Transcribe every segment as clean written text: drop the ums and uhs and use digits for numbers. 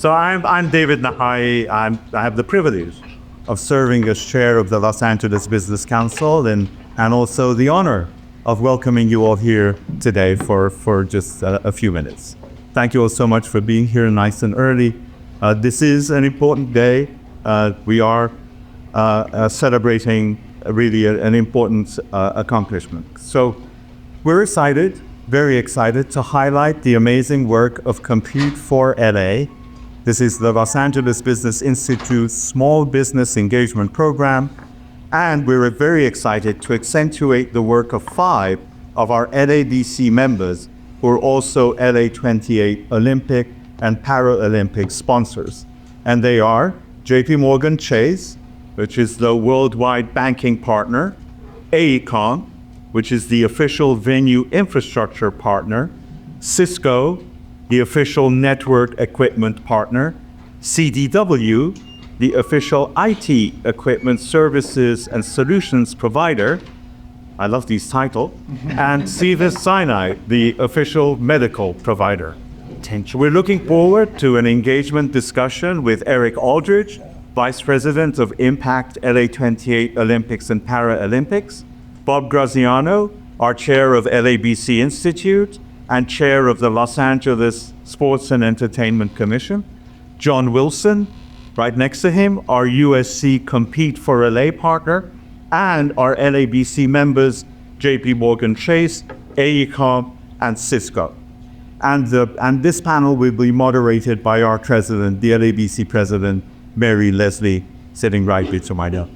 So I'm David Nahai. I have the privilege of serving as chair of the Los Angeles Business Council and also the honor of welcoming you all here today for just a few minutes. Thank you all so much for being here nice and early. This is an important day. We are celebrating really an important accomplishment. So we're excited, very excited to highlight the amazing work of Compete4LA. This is the Los Angeles Business Institute's Small Business Engagement Program, and we're very excited to accentuate the work of 5 of our LABC members who are also LA28 Olympic and Paralympic sponsors. And they are JP Chase, which is the worldwide banking partner, AECOM, which is the official venue infrastructure partner, Cisco, the official network equipment partner, CDW, the official IT equipment services and solutions provider, I love these titles, and Cedars-Sinai, the official medical provider. We're looking forward to an engagement discussion with Eric Aldridge, Vice President of Impact LA28 Olympics and Paralympics, Bob Graziano, our chair of LABC Institute, and chair of the Los Angeles Sports and Entertainment Commission, John Wilson, right next to him, our USC Compete4LA partner, and our LABC members, JP Chase, AECOM, and Cisco. And this panel will be moderated by our president, the LABC president, Mary Leslie, sitting right to my left.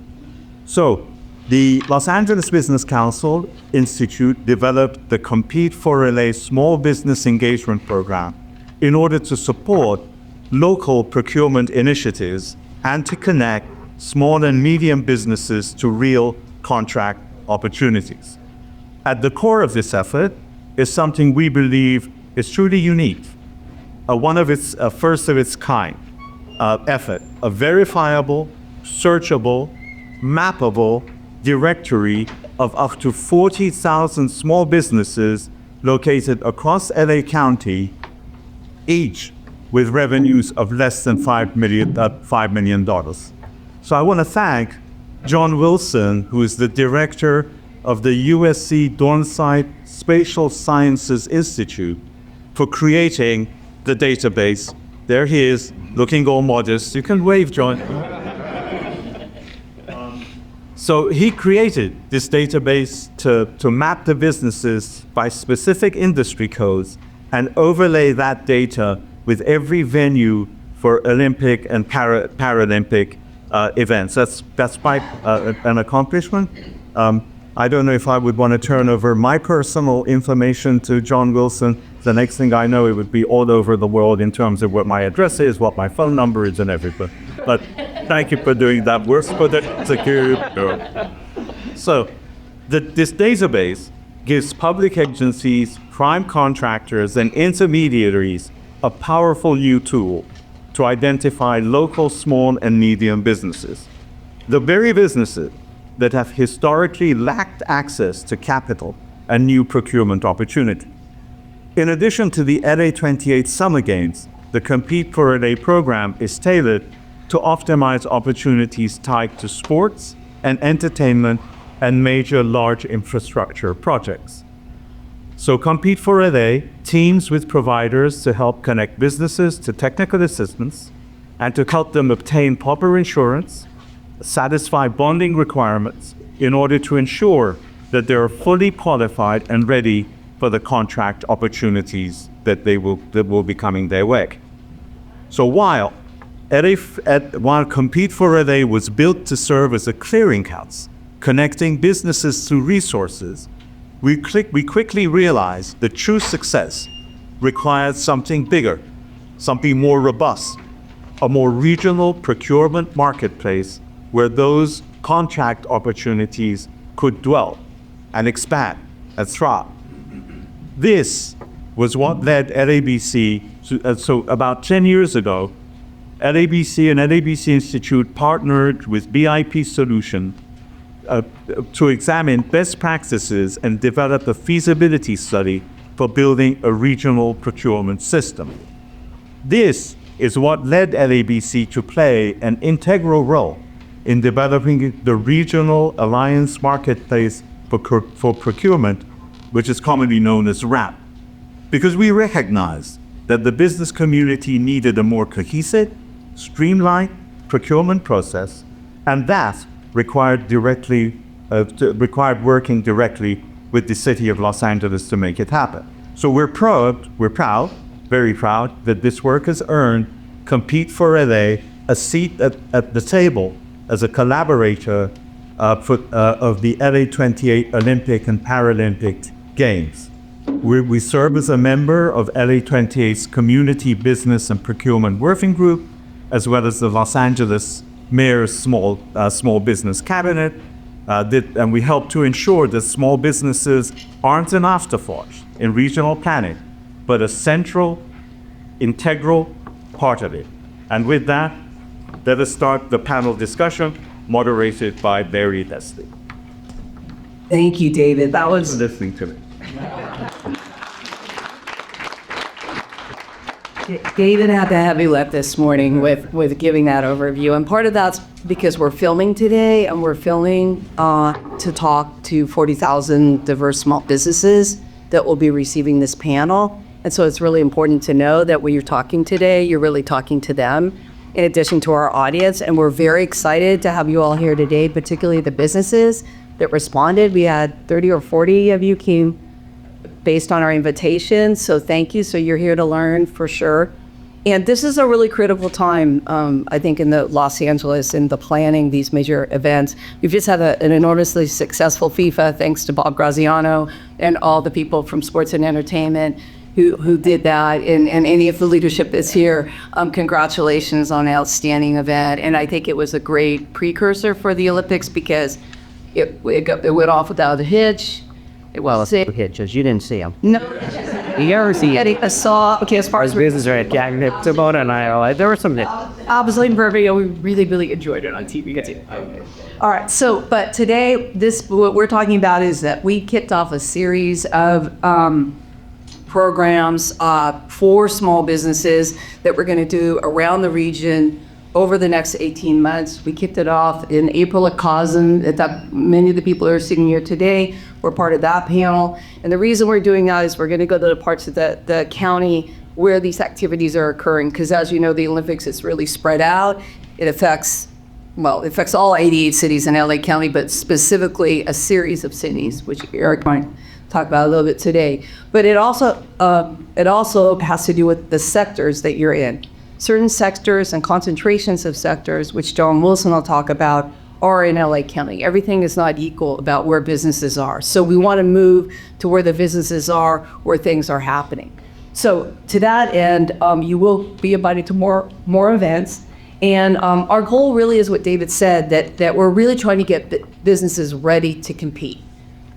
So, the Los Angeles Business Council Institute developed the Compete4LA Small Business Engagement Program in order to support local procurement initiatives and to connect small and medium businesses to real contract opportunities. At the core of this effort is something we believe is truly unique, one of its first of its kind effort, a verifiable, searchable, mappable directory of up to 40,000 small businesses located across LA County, each with revenues of less than $5 million. So I want to thank John Wilson, who is the director of the USC Dornsight Spatial Sciences Institute, for creating the database. There he is, looking all modest. You can wave, John. So he created this database to map the businesses by specific industry codes and overlay that data with every venue for Olympic and Paralympic events. That's quite an accomplishment. I don't know if I would want to turn over my personal information to John Wilson. The next thing I know, it would be all over the world in terms of what my address is, what my phone number is, and everything. But thank you for doing that work for the security. So, this database gives public agencies, prime contractors, and intermediaries a powerful new tool to identify local small and medium businesses. The very businesses that have historically lacked access to capital and new procurement opportunity. In addition to the LA28 Summer Games, the Compete4LA program is tailored to optimize opportunities tied to sports and entertainment and major large infrastructure projects. So Compete4LA teams with providers to help connect businesses to technical assistance and to help them obtain proper insurance, satisfy bonding requirements in order to ensure that they are fully qualified and ready for the contract opportunities that will be coming their way. So while Compete4LA was built to serve as a clearinghouse, connecting businesses to resources, we quickly realized that true success required something bigger, something more robust, a more regional procurement marketplace where those contract opportunities could dwell and expand and thrive. This was what led LABC, so about 10 years ago, LABC and LABC Institute partnered with BIP Solution to examine best practices and develop a feasibility study for building a regional procurement system. This is what led LABC to play an integral role in developing the regional alliance marketplace for procurement, which is commonly known as RAP, because we recognized that the business community needed a more cohesive, streamlined procurement process, and that required working directly with the city of Los Angeles to make it happen. So we're proud, very proud, that this work has earned Compete4LA a seat at the table as a collaborator of the LA 28 Olympic and Paralympic Games. We serve as a member of LA 28's Community Business and Procurement Working Group, as well as the Los Angeles Mayor's Small Business Cabinet, and we help to ensure that small businesses aren't an afterthought in regional planning, but a central, integral part of it. And with that, let us start the panel discussion, moderated by Barry Leslie. Thank you, David. That was Listening to me. David had the heavy lift this morning with giving that overview, and part of that's because we're filming today, and we're filming to talk to 40,000 diverse small businesses that will be receiving this panel. And so it's really important to know that when you're talking today, you're really talking to them in addition to our audience. And we're very excited to have you all here today, particularly the businesses that responded. We had 30 or 40 of you came based on our invitation. So thank you. So you're here to learn for sure. And this is a really critical time, I think, in the Los Angeles in the planning these major events. We've just had an enormously successful FIFA, thanks to Bob Graziano and all the people from sports and entertainment who did that, and any of the leadership that's here. Congratulations on an outstanding event. And I think it was a great precursor for the Olympics because it went off without a hitch. Well, hitches. You didn't see them. No. You ever see it? I saw, okay, as far as business are at Timona and I, like, there were some hits. obviously in Burbank, we really enjoyed it on TV. All right, so, but today, what we're talking about is that we kicked off a series of programs for small businesses that we're going to do around the region over the next 18 months. We kicked it off in April at COSM. Many of the people who are sitting here today were part of that panel. And the reason we're doing that is we're going to go to the parts of the county where these activities are occurring. Because as you know, the Olympics is really spread out. It affects all 88 cities in LA County, but specifically a series of cities, which Eric might talk about a little bit today. But it also has to do with the sectors that you're in. Certain sectors and concentrations of sectors, which John Wilson will talk about, are in LA County. Everything is not equal about where businesses are. So we want to move to where the businesses are, where things are happening. So to that end, you will be invited to more events. And our goal really is what David said, that we're really trying to get businesses ready to compete.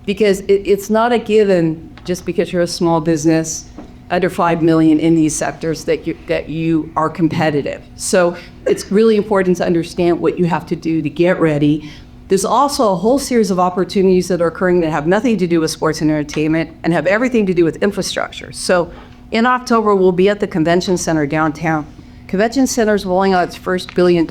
Because it's not a given just because you're a small business under 5 million in these sectors that you are competitive. So it's really important to understand what you have to do to get ready. There's also a whole series of opportunities that are occurring that have nothing to do with sports and entertainment and have everything to do with infrastructure. So in October, we'll be at the Convention Center downtown. Convention Center is rolling out its first $1 billion.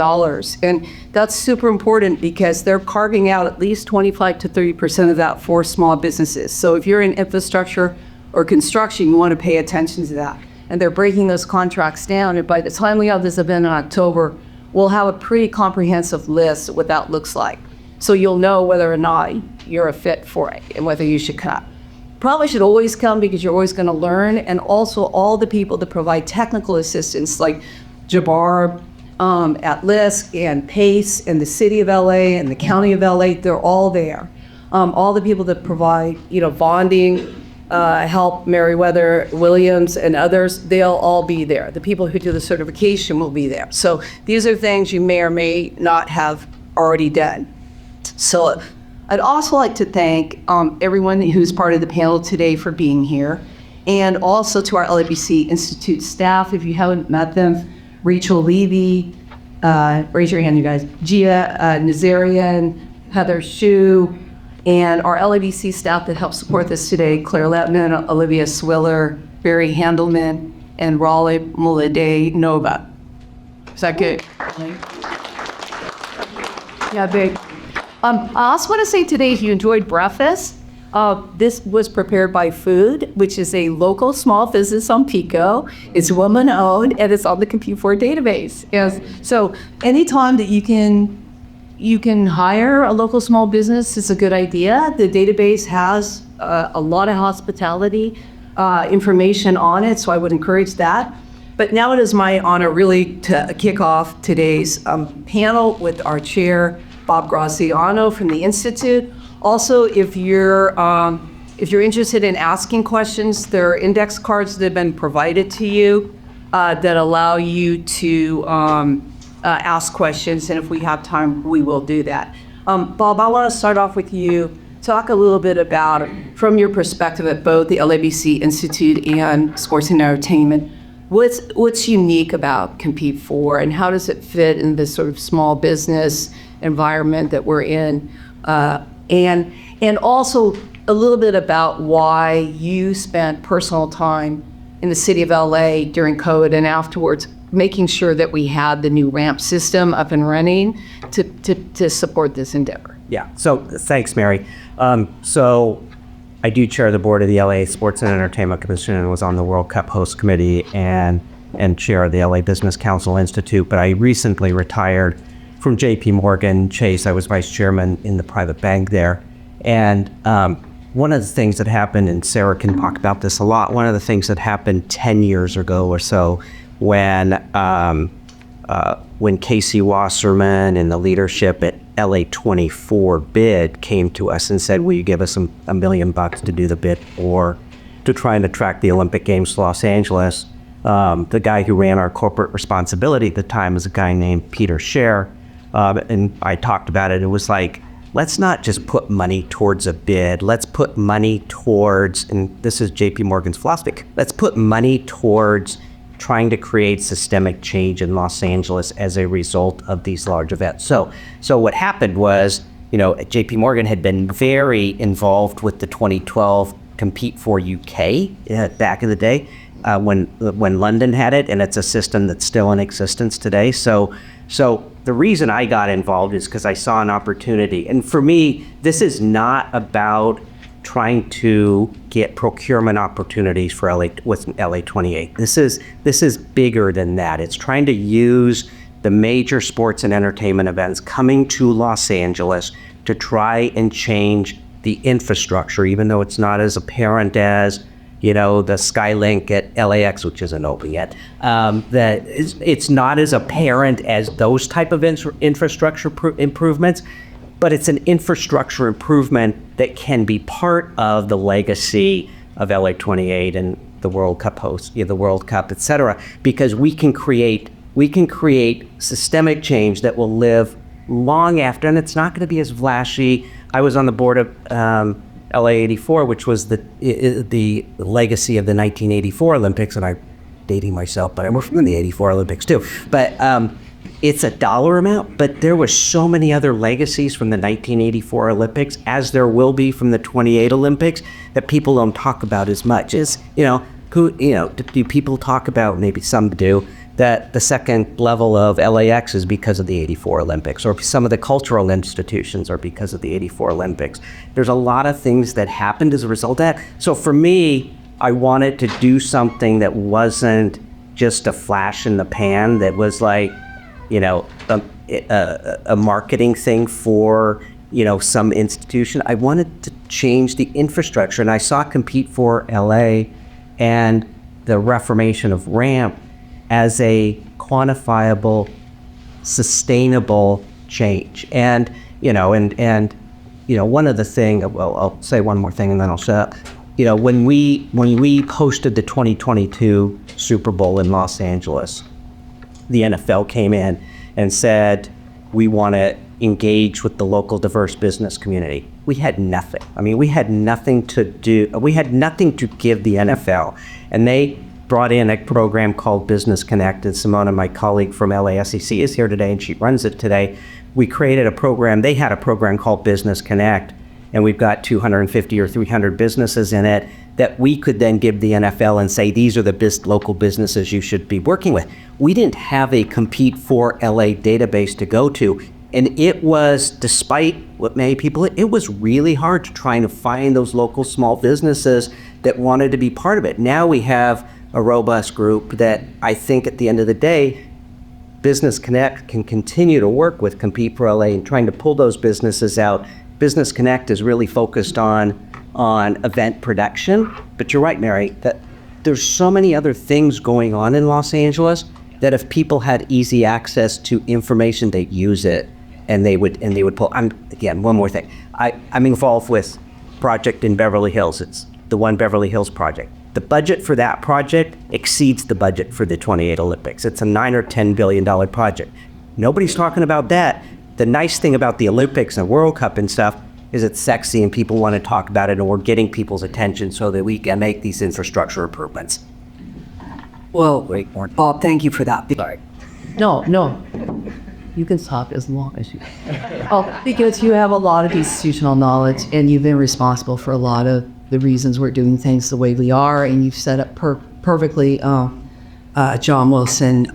And that's super important because they're carving out at least 25 to 30% of that for small businesses. So if you're in infrastructure or construction, you want to pay attention to that. And they're breaking those contracts down. And by the time we have this event in October, we'll have a pretty comprehensive list of what that looks like. So you'll know whether or not you're a fit for it and whether you should come. Probably should always come because you're always going to learn. And also all the people that provide technical assistance like Jabbar at LISC and PACE and the city of LA and the county of LA, they're all there. All the people that provide, bonding, help, Meriwether, Williams, and others, they'll all be there. The people who do the certification will be there. So these are things you may or may not have already done. So I'd also like to thank everyone who's part of the panel today for being here, and also to our LABC Institute staff. If you haven't met them, Rachel Levy, raise your hand, you guys, Gia Nazarian, Heather Shu, and our LABC staff that help support this today, Claire Letman, Olivia Swiller, Barry Handelman, and Raleigh Mulade Nova. Is that good? Yeah, big. I also want to say today, if you enjoyed breakfast, this was prepared by Food, which is a local small business on Pico. It's woman-owned, and it's on the Compete4 database. Yes. So anytime that you can hire a local small business, it's a good idea. The database has a lot of hospitality information on it, so I would encourage that. But now it is my honor really to kick off today's panel with our chair, Bob Graziano from the Institute. Also, if you're interested in asking questions, there are index cards that have been provided to you that allow you to ask questions, and if we have time, we will do that. Bob, I want to start off with you. Talk a little bit about, from your perspective at both the LABC Institute and Sports and Entertainment, what's unique about Compete4, and how does it fit in this sort of small business environment that we're in? And also a little bit about why you spent personal time in the city of LA during COVID and afterwards, making sure that we had the new ramp system up and running to support this endeavor. Yeah, so thanks, Mary. So I do chair the board of the LA Sports and Entertainment Commission and was on the World Cup host committee and chair of the LA Business Council Institute, but I recently retired from JP Morgan Chase. I was vice chairman in the private bank there. And one of the things that happened, and Sarah can talk about this a lot, one of the things that happened 10 years ago or so when Casey Wasserman and the leadership at LA24 bid came to us and said, will you give us $1 million to do the bid or to try and attract the Olympic Games to Los Angeles. The guy who ran our corporate responsibility at the time was a guy named Peter Scher. And I talked about it. It was like, let's not just put money towards a bid. Let's put money towards, and this is JP Morgan's philosophy, let's put money towards trying to create systemic change in Los Angeles as a result of these large events. So what happened was, JP Morgan had been very involved with the 2012 Compete4 UK back in the day when London had it, and it's a system that's still in existence today. So the reason I got involved is because I saw an opportunity. And for me, this is not about trying to get procurement opportunities for LA28. This is bigger than that. It's trying to use the major sports and entertainment events coming to Los Angeles to try and change the infrastructure, even though it's not as apparent as the Skylink at LAX, which isn't open yet. That it's not as apparent as those type of infrastructure improvements, but it's an infrastructure improvement that can be part of the legacy of LA28 and the World Cup host, the World Cup, et cetera, because we can create systemic change that will live long after, and it's not going to be as flashy. I was on the board of LA84, which was the legacy of the 1984 Olympics, and I'm dating myself, but I was from the 84 Olympics too. But it's a dollar amount, but there were so many other legacies from the 1984 Olympics, as there will be from the 28 Olympics, that people don't talk about as much. Do people talk about, maybe some do, that the second level of LAX is because of the 84 Olympics, or some of the cultural institutions are because of the 84 Olympics. There's a lot of things that happened as a result of that. So for me, I wanted to do something that wasn't just a flash in the pan, that was like, a marketing thing for, some institution. I wanted to change the infrastructure, and I saw Compete4LA and the reformation of RAMP as a quantifiable, sustainable change. And one of the things, well, I'll say one more thing and then I'll shut up. When we hosted the 2022 Super Bowl in Los Angeles, the NFL came in and said, we want to engage with the local diverse business community. We had nothing. We had nothing to do. We had nothing to give the NFL. And they brought in a program called Business Connect, and Simona, my colleague from LASEC, is here today, and she runs it today. We created a program. They had a program called Business Connect, and we've got 250 or 300 businesses in it, that we could then give the NFL and say, these are the local businesses you should be working with. We didn't have a Compete4LA database to go to. And it was, despite what many people, it was really hard to try to find those local small businesses that wanted to be part of it. Now we have a robust group that I think at the end of the day, Business Connect can continue to work with Compete4LA and trying to pull those businesses out. Business Connect is really focused on event production. But you're right, Mary, that there's so many other things going on in Los Angeles that if people had easy access to information, they'd use it. And they would pull. Again, one more thing. I'm involved with project in Beverly Hills. It's the One Beverly Hills project. The budget for that project exceeds the budget for the 28 Olympics. It's a $9 or $10 billion project. Nobody's talking about that. The nice thing about the Olympics and World Cup and stuff is it's sexy and people want to talk about it, and we're getting people's attention so that we can make these infrastructure improvements. Well, Bob, thank you for that. Sorry. No. You can stop as long as you. Because you have a lot of institutional knowledge and you've been responsible for a lot of the reasons we're doing things the way we are, and you've set up perfectly John Wilson,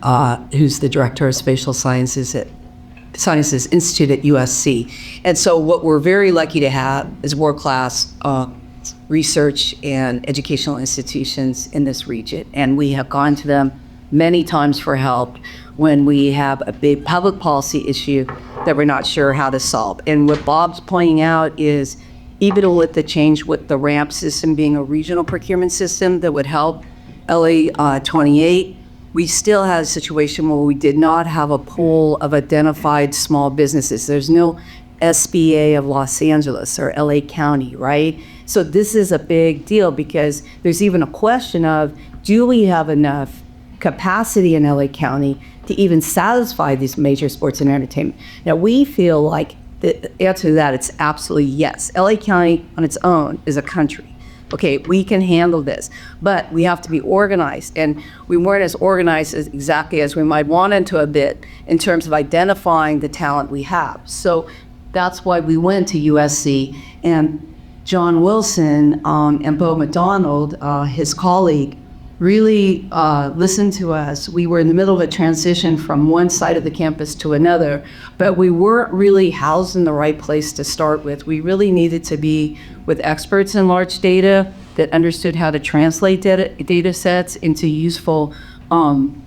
who's the Director of Spatial Sciences Institute at USC. And so what we're very lucky to have is world-class research and educational institutions in this region. And we have gone to them many times for help when we have a big public policy issue that we're not sure how to solve. And what Bob's pointing out is, even with the change with the ramp system being a regional procurement system that would help LA 28, we still had a situation where we did not have a pool of identified small businesses. There's no SBA of Los Angeles or LA County, right? So this is a big deal because there's even a question of, do we have enough capacity in LA County to even satisfy these major sports and entertainment? Now, we feel like the answer to that, it's absolutely yes. LA County on its own is a country. Okay, we can handle this, but we have to be organized, and we weren't as organized as exactly as we might want into a bit in terms of identifying the talent we have. So that's why we went to USC, and John Wilson and Bo McDonald, his colleague, really listened to us. We were in the middle of a transition from one side of the campus to another, but we weren't really housed in the right place to start with. We really needed to be with experts in large data that understood how to translate data sets into useful items.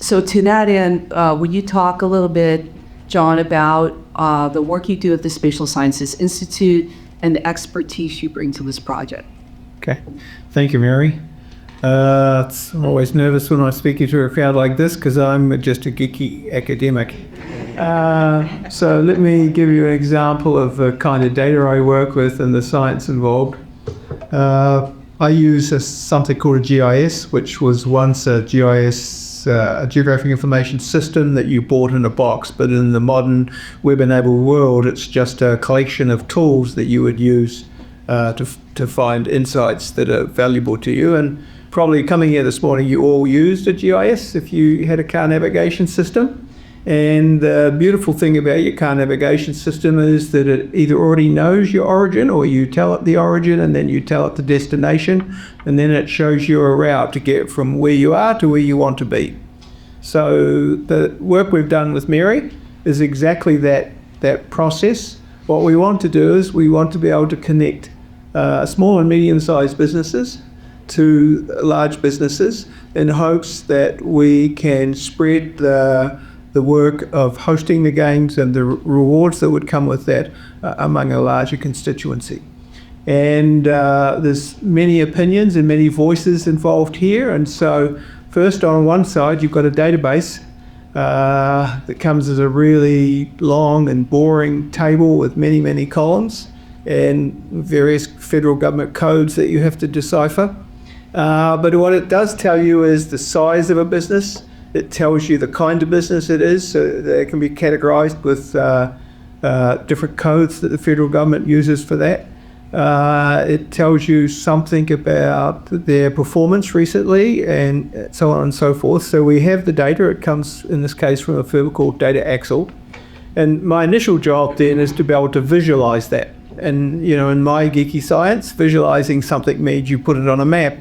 So to that end, would you talk a little bit, John, about the work you do at the Spatial Sciences Institute and the expertise you bring to this project? Okay, thank you, Mary. I'm always nervous when I speak to a crowd like this because I'm just a geeky academic. So let me give you an example of the kind of data I work with and the science involved. I use something called a GIS, which was once a GIS, a Geographic Information System that you bought in a box, but in the modern web-enabled world, it's just a collection of tools that you would use to find insights that are valuable to you. And probably coming here this morning, you all used a GIS if you had a car navigation system. And the beautiful thing about your car navigation system is that it either already knows your origin, or you tell it the origin and then you tell it the destination, and then it shows you a route to get from where you are to where you want to be. So the work we've done with Mary is exactly that process. What we want to do is we want to be able to connect small and medium-sized businesses to large businesses in hopes that we can spread the work of hosting the games and the rewards that would come with that among a larger constituency. And there's many opinions and many voices involved here. And so first, on one side, you've got a database that comes as a really long and boring table with many, many columns and various federal government codes that you have to decipher. But what it does tell you is the size of a business. It tells you the kind of business it is, so they can be categorized with different codes that the federal government uses for that. It tells you something about their performance recently and so on and so forth. So we have the data. It comes, in this case, from a firm called Data Axle. And my initial job then is to be able to visualize that. And, in my geeky science, visualizing something means you put it on a map,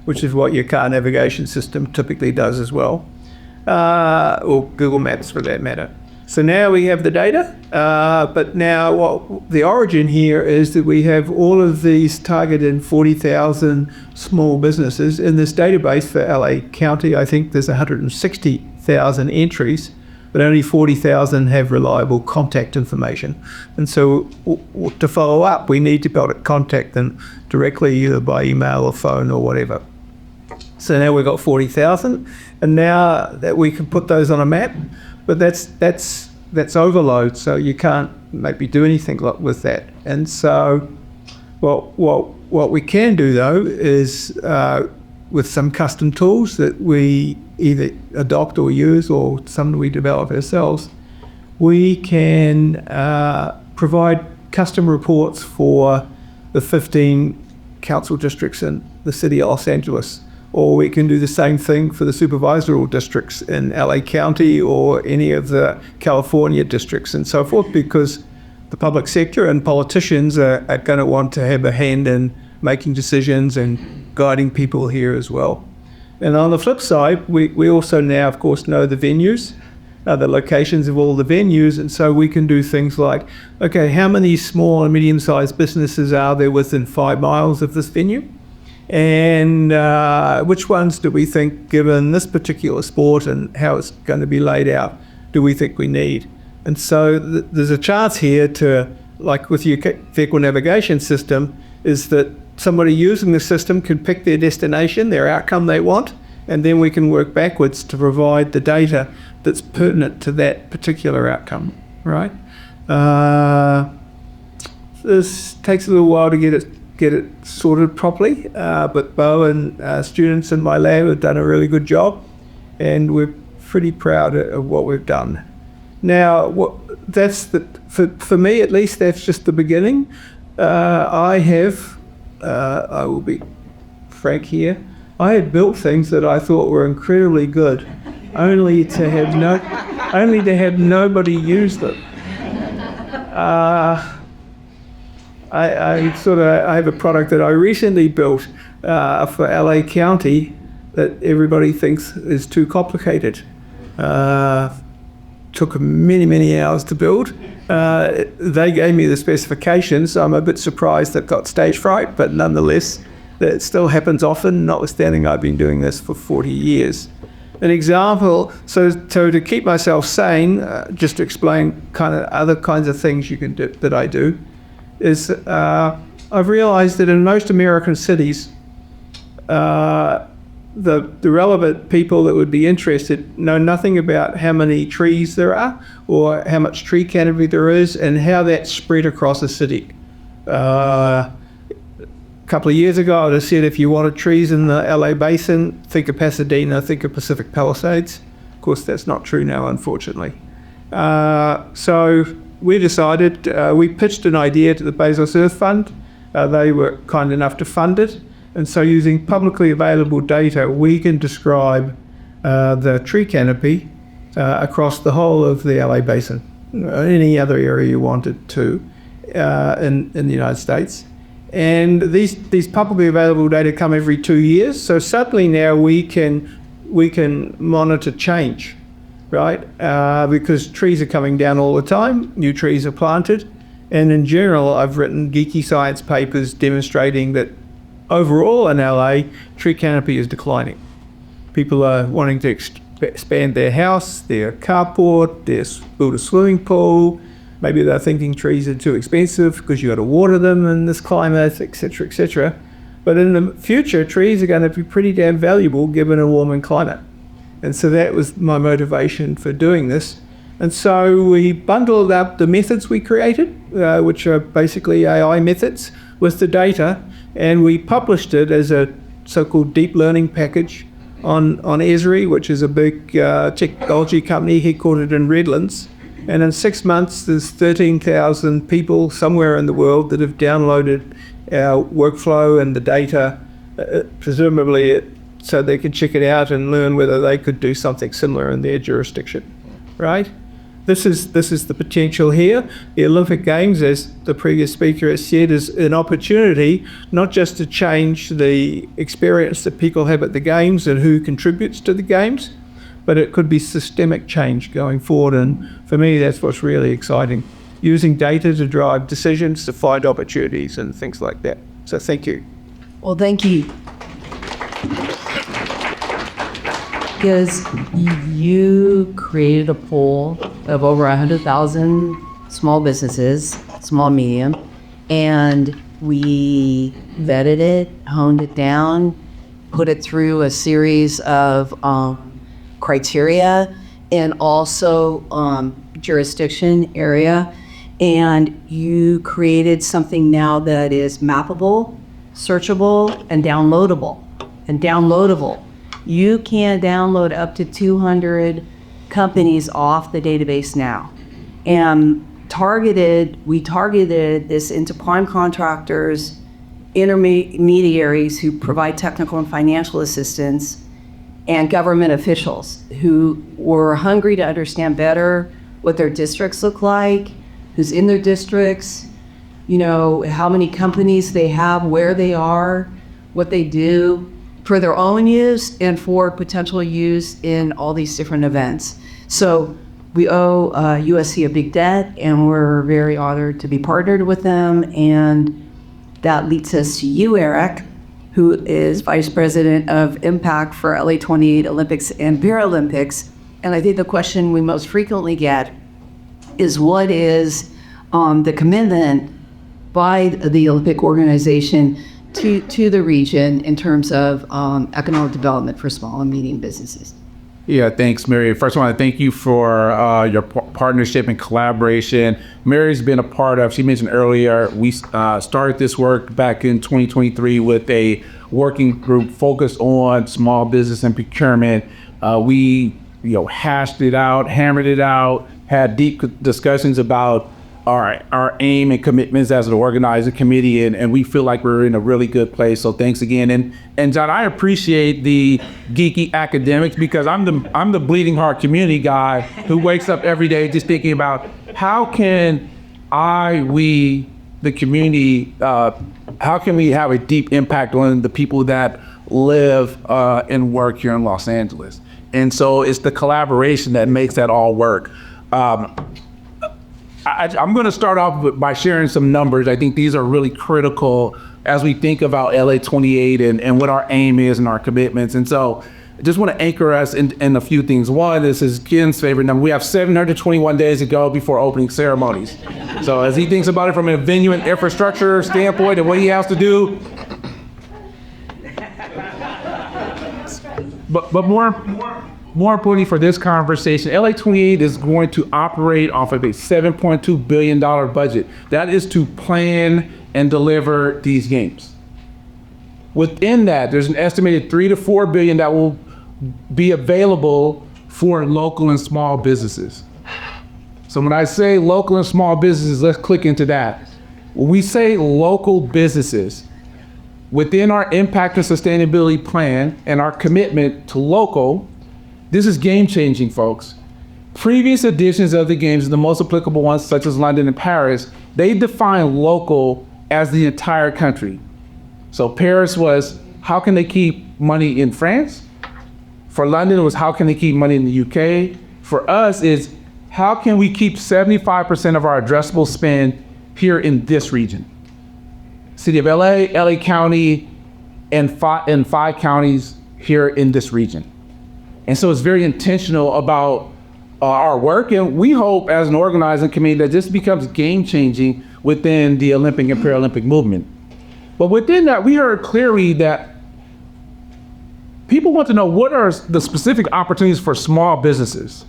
which is what your car navigation system typically does as well, or Google Maps for that matter. So now we have the data, but now the origin here is that we have all of these targeted 40,000 small businesses in this database for LA County. I think there's 160,000 entries, but only 40,000 have reliable contact information. And so to follow up, we need to be able to contact them directly, either by email or phone or whatever. So now we've got 40,000, and now that we can put those on a map, but that's overload, so you can't maybe do anything with that. And so what we can do though is with some custom tools that we either adopt or use, or some we develop ourselves, we can provide custom reports for the 15 council districts in the city of Los Angeles. Or we can do the same thing for the supervisory districts in LA County or any of the California districts and so forth, because the public sector and politicians are going to want to have a hand in making decisions and guiding people here as well. And on the flip side, we also now, of course, know the venues, the locations of all the venues, and so we can do things like, okay, how many small and medium-sized businesses are there within 5 miles of this venue? And which ones do we think, given this particular sport and how it's going to be laid out, do we think we need? And so there's a chance here to, like with your vehicle navigation system, is that somebody using the system can pick their destination, their outcome they want, and then we can work backwards to provide the data that's pertinent to that particular outcome, right? This takes a little while to get it sorted properly, but Bo and students in my lab have done a really good job, and we're pretty proud of what we've done. Now, for me at least, that's just the beginning. I will be frank here, I had built things that I thought were incredibly good, only to have nobody use them. I have a product that I recently built for LA County that everybody thinks is too complicated. Took many hours to build. They gave me the specifications, so I'm a bit surprised they've got stage fright, but nonetheless, it still happens often, notwithstanding I've been doing this for 40 years. An example, so to keep myself sane, just to explain kind of other kinds of things you can do that I do, is I've realized that in most American cities, the relevant people that would be interested know nothing about how many trees there are or how much tree canopy there is and how that's spread across a city. A couple of years ago, I would have said if you wanted trees in the LA basin, think of Pasadena, think of Pacific Palisades. Of course, that's not true now, unfortunately. So we decided, we pitched an idea to the Bezos Earth Fund. They were kind enough to fund it. And so using publicly available data, we can describe the tree canopy across the whole of the LA basin, any other area you wanted to in the United States. And these publicly available data come every 2 years. So suddenly now we can monitor change, right? Because trees are coming down all the time, new trees are planted. And in general, I've written geeky science papers demonstrating that overall in LA, tree canopy is declining. People are wanting to expand their house, their carport, build a swimming pool. Maybe they're thinking trees are too expensive because you got to water them in this climate, etc., etc. But in the future, trees are going to be pretty damn valuable given a warming climate. And so that was my motivation for doing this. And so we bundled up the methods we created, which are basically AI methods, with the data, and we published it as a so-called deep learning package on Esri, which is a big technology company headquartered in Redlands. And in 6 months, there's 13,000 people somewhere in the world that have downloaded our workflow and the data, presumably so they could check it out and learn whether they could do something similar in their jurisdiction, right? this is the potential here. The Olympic Games, as the previous speaker has said, is an opportunity not just to change the experience that people have at the Games and who contributes to the Games, but it could be systemic change going forward. And for me, that's what's really exciting. Using data to drive decisions, to find opportunities and things like that. So thank you. Well, thank you. Because you created a pool of over 100,000 small businesses, small, medium, and we vetted it, honed it down, put it through a series of criteria and also jurisdiction area. And you created something now that is mappable, searchable, and downloadable. You can download up to 200 companies off the database now. And we targeted this into prime contractors, intermediaries who provide technical and financial assistance, and government officials who were hungry to understand better what their districts look like, who's in their districts, how many companies they have, where they are, what they do, for their own use and for potential use in all these different events. So we owe USC a big debt, and we're very honored to be partnered with them. And that leads us to you, Eric, who is Vice President of Impact for LA 28 Olympics and Paralympics. And I think the question we most frequently get is, what is the commitment by the Olympic organization to the region in terms of economic development for small and medium businesses? Yeah, thanks, Mary. First, I want to thank you for your partnership and collaboration. Mary's been a part of, she mentioned earlier, we started this work back in 2023 with a working group focused on small business and procurement. We hashed it out, hammered it out, had deep discussions about our aim and commitments as an organizing committee, and we feel like we're in a really good place. So thanks again. And John, I appreciate the geeky academics, because I'm the bleeding heart community guy who wakes up every day just thinking about how can we, the community, how can we have a deep impact on the people that live and work here in Los Angeles? And so it's the collaboration that makes that all work. I'm going to start off by sharing some numbers. I think these are really critical as we think about LA 28 and what our aim is and our commitments. And so I just want to anchor us in a few things. One, this is Ken's favorite number. We have 721 days to go before opening ceremonies. So as he thinks about it from a venue and infrastructure standpoint and what he has to do, but more importantly for this conversation, LA 28 is going to operate off of a $7.2 billion budget. That is to plan and deliver these games. Within that, there's an estimated $3 to $4 billion that will be available for local and small businesses. So when I say local and small businesses, let's click into that. When we say local businesses, within our impact and sustainability plan and our commitment to local, this is game-changing, folks. Previous editions of the games, the most applicable ones, such as London and Paris, they define local as the entire country. So Paris was, how can they keep money in France? For London, it was, how can they keep money in the UK? For us, it's, how can we keep 75% of our addressable spend here in this region? City of LA, LA County, and five counties here in this region. And so it's very intentional about our work, and we hope as an organizing committee that this becomes game-changing within the Olympic and Paralympic movement. But within that, we heard clearly that people want to know what are the specific opportunities for small businesses.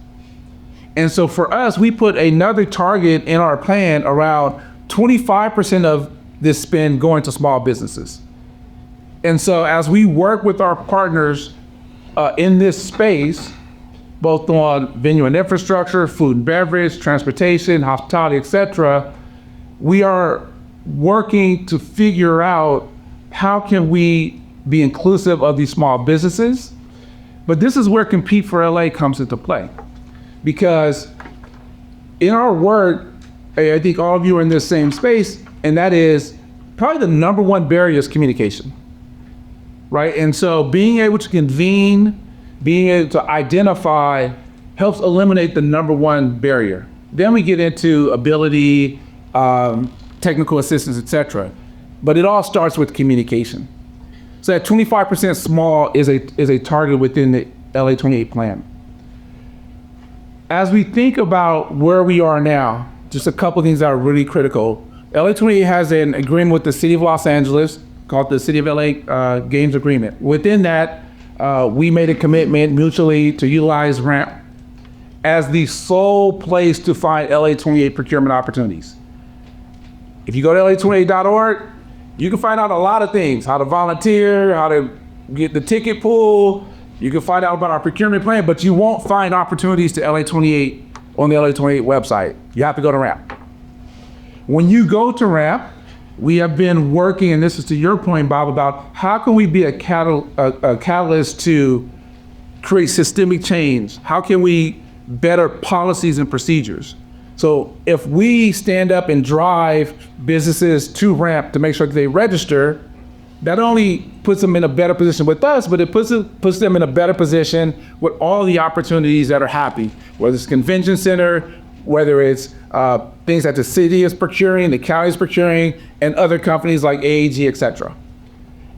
And so for us, we put another target in our plan around 25% of this spend going to small businesses. And so as we work with our partners in this space, both on venue and infrastructure, food and beverage, transportation, hospitality, etc., we are working to figure out how can we be inclusive of these small businesses. But this is where Compete4LA comes into play, because in our work, I think all of you are in this same space, and that is probably the number one barrier is communication, right? And so being able to convene, being able to identify helps eliminate the number one barrier. Then we get into ability, technical assistance, etc. But it all starts with communication. So that 25% small is a target within the LA 28 plan. As we think about where we are now, just a couple things that are really critical. LA 28 has an agreement with the City of Los Angeles called the City of LA Games Agreement. Within that, we made a commitment mutually to utilize RAMP as the sole place to find LA 28 procurement opportunities. If you go to la28.org, you can find out a lot of things, how to volunteer, how to get the ticket pool. You can find out about our procurement plan, but you won't find opportunities to LA 28 on the LA 28 website. You have to go to RAMP. When you go to RAMP, we have been working, and this is to your point, Bob, about how can we be a catalyst to create systemic change? How can we better policies and procedures? So if we stand up and drive businesses to RAMP to make sure that they register, that only puts them in a better position with us, but it puts them in a better position with all the opportunities that are happening, whether it's convention center, whether it's things that the city is procuring, the county is procuring, and other companies like AAG, et cetera.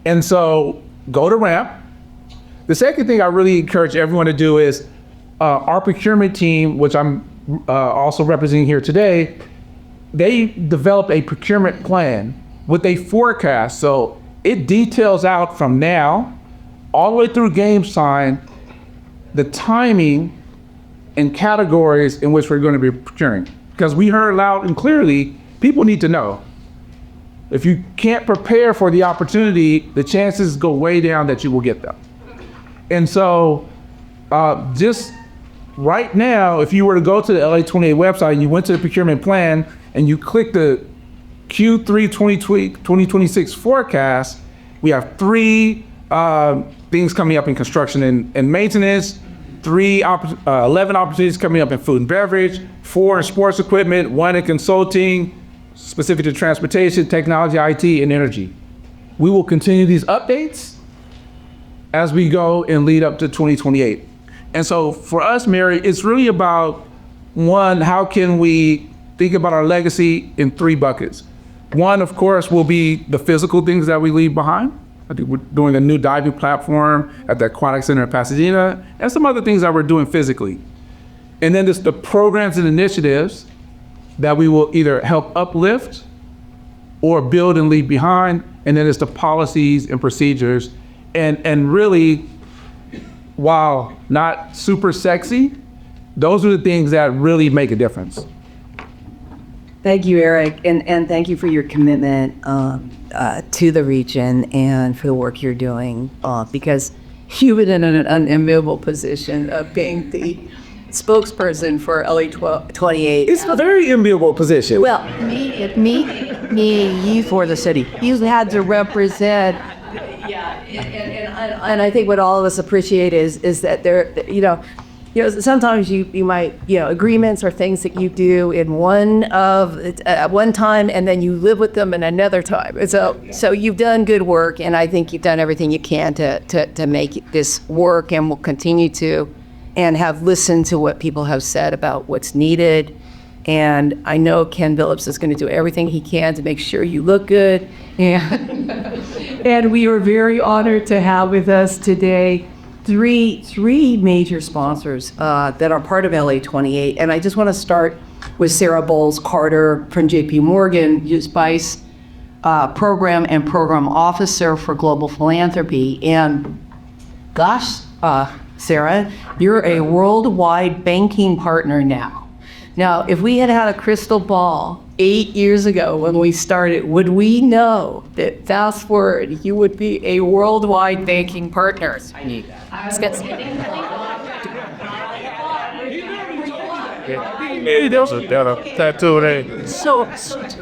And so go to RAMP. The second thing I really encourage everyone to do is our procurement team, which I'm also representing here today, they developed a procurement plan with a forecast. So it details out from now all the way through game sign, the timing and categories in which we're going to be procuring. Because we heard loud and clearly, people need to know. If you can't prepare for the opportunity, the chances go way down that you will get them. And so just right now, if you were to go to the LA 28 website and you went to the procurement plan and you click the Q3 2026 forecast, we have 3 things coming up in construction and maintenance, 11 opportunities coming up in food and beverage, 4 in sports equipment, 1 in consulting, specific to transportation, technology, IT, and energy. We will continue these updates as we go and lead up to 2028. And so for us, Mary, it's really about, 1, how can we think about our legacy in 3 buckets? 1, of course, will be the physical things that we leave behind. I think we're doing a new diving platform at the Aquatic Center in Pasadena, and some other things that we're doing physically. And then there's the programs and initiatives that we will either help uplift or build and leave behind. And then it's the policies and procedures. And really, while not super sexy, those are the things that really make a difference. Thank you, Eric, and thank you for your commitment to the region and for the work you're doing, because you've been in an unenviable position of being the spokesperson for LA 28. It's a very enviable position. Well, me, you for the city. You've had to represent. Yeah, and I think what all of us appreciate is that there, sometimes you might, agreements or things that you do in at one time, and then you live with them in another time. So you've done good work, and I think you've done everything you can to make this work, and will continue to, and have listened to what people have said about what's needed. And I know Ken Billups is going to do everything he can to make sure you look good. And we are very honored to have with us today three major sponsors that are part of LA 28. And I just want to start with Sarah Bowles-Carter from JP Morgan, who's Vice Program and Program Officer for Global Philanthropy. And gosh, Sarah, you're a worldwide banking partner now. Now, if we had had a crystal ball 8 years ago when we started, would we know that fast forward, you would be a worldwide banking partner? I need that.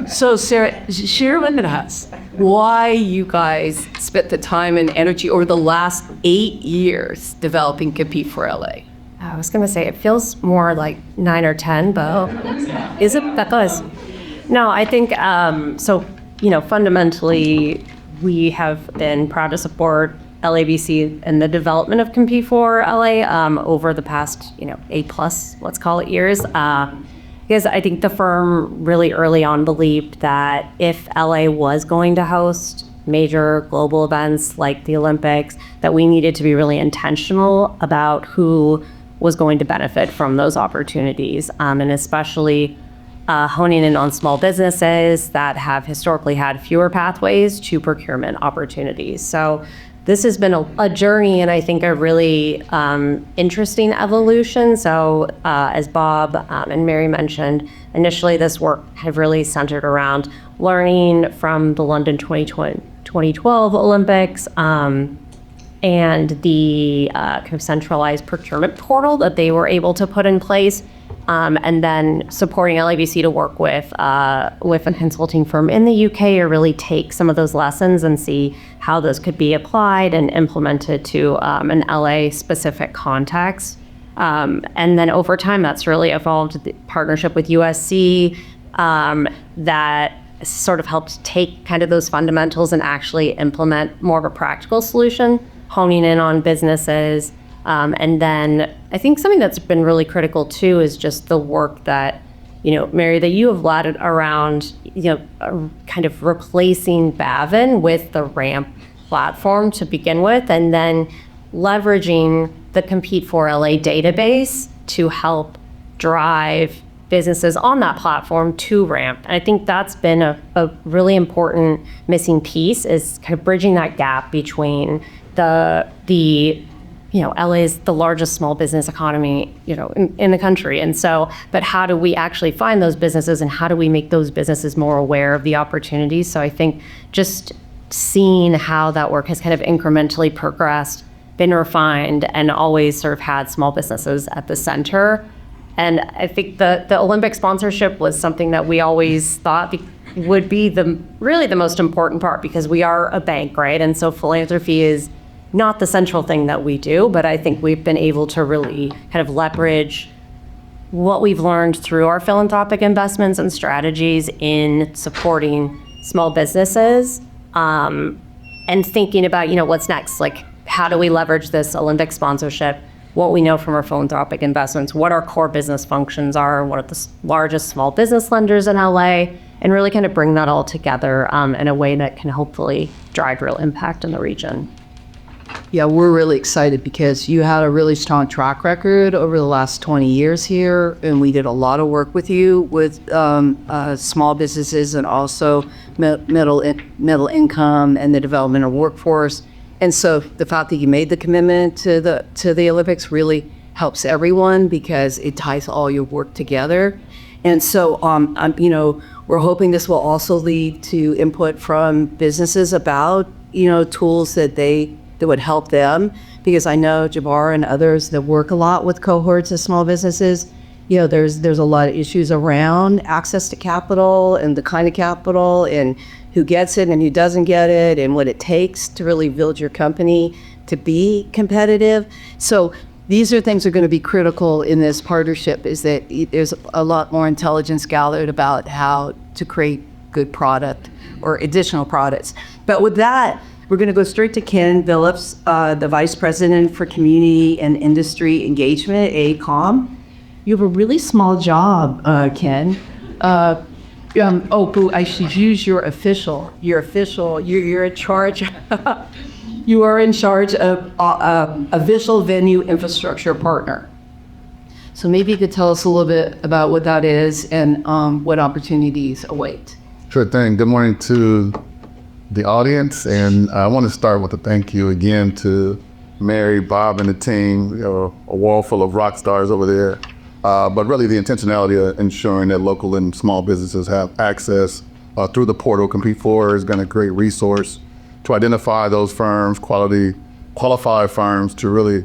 So Sarah, share with us why you guys spent the time and energy over the last 8 years developing Compete4LA. I was going to say it feels more like 9 or 10, but is it that close? No, I think so. Fundamentally, we have been proud to support LABC in the development of Compete4LA over the past 8+, let's call it, years. Because I think the firm really early on believed that if LA was going to host major global events like the Olympics, that we needed to be really intentional about who was going to benefit from those opportunities, and especially honing in on small businesses that have historically had fewer pathways to procurement opportunities. So this has been a journey, and I think a really interesting evolution. So as Bob and Mary mentioned, initially this work had really centered around learning from the London 2012 Olympics and the kind of centralized procurement portal that they were able to put in place. And then supporting LABC to work with a consulting firm in the UK to really take some of those lessons and see how those could be applied and implemented to an LA-specific context. And then over time, that's really evolved the partnership with USC that sort of helped take kind of those fundamentals and actually implement more of a practical solution, honing in on businesses. And then I think something that's been really critical too is just the work that, Mary, that you have led around, kind of replacing Bavin with the RAMP platform to begin with, and then leveraging the Compete4LA database to help drive businesses on that platform to RAMP. And I think that's been a really important missing piece, is kind of bridging that gap between the LA is the largest small business economy, in the country. And so, but how do we actually find those businesses, and how do we make those businesses more aware of the opportunities? So I think just seeing how that work has kind of incrementally progressed, been refined, and always sort of had small businesses at the center. And I think the Olympic sponsorship was something that we always thought would be really the most important part, because we are a bank, right? And so philanthropy is not the central thing that we do, but I think we've been able to really kind of leverage what we've learned through our philanthropic investments and strategies in supporting small businesses, and thinking about, what's next? Like, how do we leverage this Olympic sponsorship, what we know from our philanthropic investments, what our core business functions are, what are the largest small business lenders in LA, and really kind of bring that all together in a way that can hopefully drive real impact in the region. Yeah, we're really excited because you had a really strong track record over the last 20 years here, and we did a lot of work with you with small businesses and also middle income and the development of workforce. And so the fact that you made the commitment to the Olympics really helps everyone, because it ties all your work together. And so we're hoping this will also lead to input from businesses about tools that would help them, because I know Jabbar and others that work a lot with cohorts of small businesses, there's a lot of issues around access to capital and the kind of capital and who gets it and who doesn't get it and what it takes to really build your company to be competitive. So these are things that are going to be critical in this partnership, is that there's a lot more intelligence gathered about how to create good product or additional products. But with that, we're going to go straight to Ken Phillips, the Vice President for Community and Industry Engagement at AECOM. You have a really small job, Ken. I should use your official. You're in charge. You are in charge of a visual venue infrastructure partner. So maybe you could tell us a little bit about what that is and what opportunities await. Sure thing. Good morning to the audience, and I want to start with a thank you again to Mary, Bob, and the team. A wall full of rock stars over there, but really the intentionality of ensuring that local and small businesses have access through the portal. Compete4 has been a great resource to identify those firms, qualified firms, to really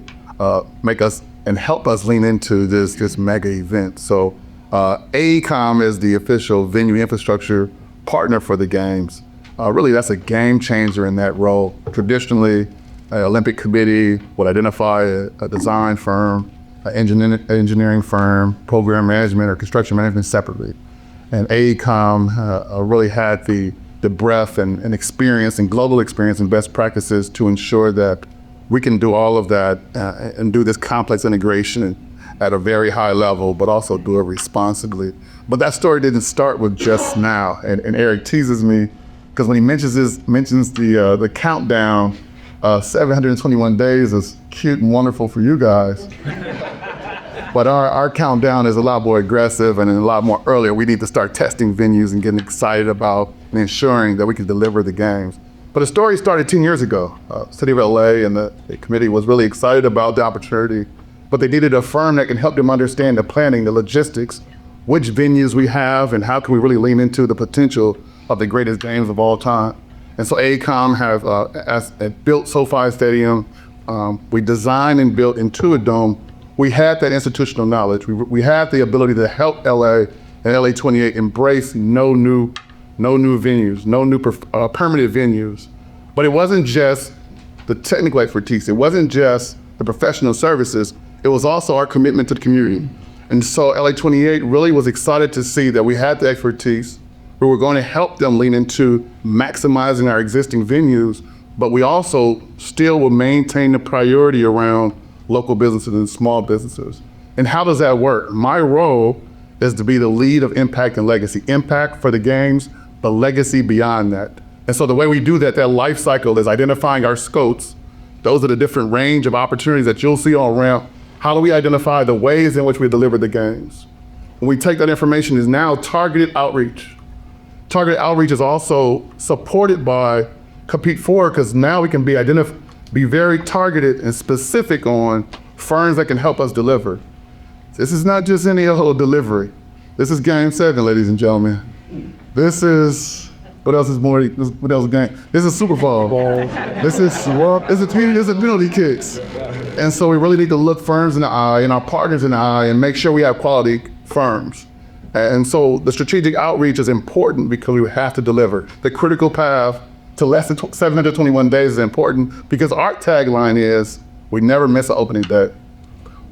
make us and help us lean into this mega event. So AECOM is the official venue infrastructure partner for the games. Really, that's a game changer in that role. Traditionally, Olympic Committee would identify a design firm engineering firm, program management, or construction management separately. And AECOM really had the breadth and experience and global experience and best practices to ensure that we can do all of that and do this complex integration at a very high level, but also do it responsibly. But that story didn't start with just now. And Eric teases me because when he mentions the countdown, 721 days is cute and wonderful for you guys. But our countdown is a lot more aggressive and a lot more earlier. We need to start testing venues and getting excited about and ensuring that we can deliver the games. But the story started 10 years ago. City of LA and the committee was really excited about the opportunity, but they needed a firm that can help them understand the planning, the logistics, which venues we have, and how can we really lean into the potential of the greatest games of all time. And so AECOM have built SoFi Stadium. We designed and built Intuit-Dome. We had that institutional knowledge. We had the ability to help LA and LA 28 embrace no new venues, no new permanent venues. But it wasn't just the technical expertise. It wasn't just the professional services. It was also our commitment to the community. And so LA 28 really was excited to see that we had the expertise. We were going to help them lean into maximizing our existing venues, but we also still will maintain the priority around local businesses and small businesses. And how does that work? My role is to be the lead of impact and legacy. Impact for the games, but legacy beyond that. And so the way we do that life cycle is identifying our scopes. Those are the different range of opportunities that you'll see on ramp. How do we identify the ways in which we deliver the games? When we take that information is now targeted outreach. Targeted outreach is also supported by Compete4, because now we can be very targeted and specific on firms that can help us deliver. This is not just any old delivery. This is game 7, ladies and gentlemen. This is, what else is game? This is Super Bowl. This is penalty kicks. And so we really need to look firms in the eye and our partners in the eye and make sure we have quality firms. And so the strategic outreach is important because we have to deliver. The critical path to less than 721 days is important because our tagline is, we never miss an opening day.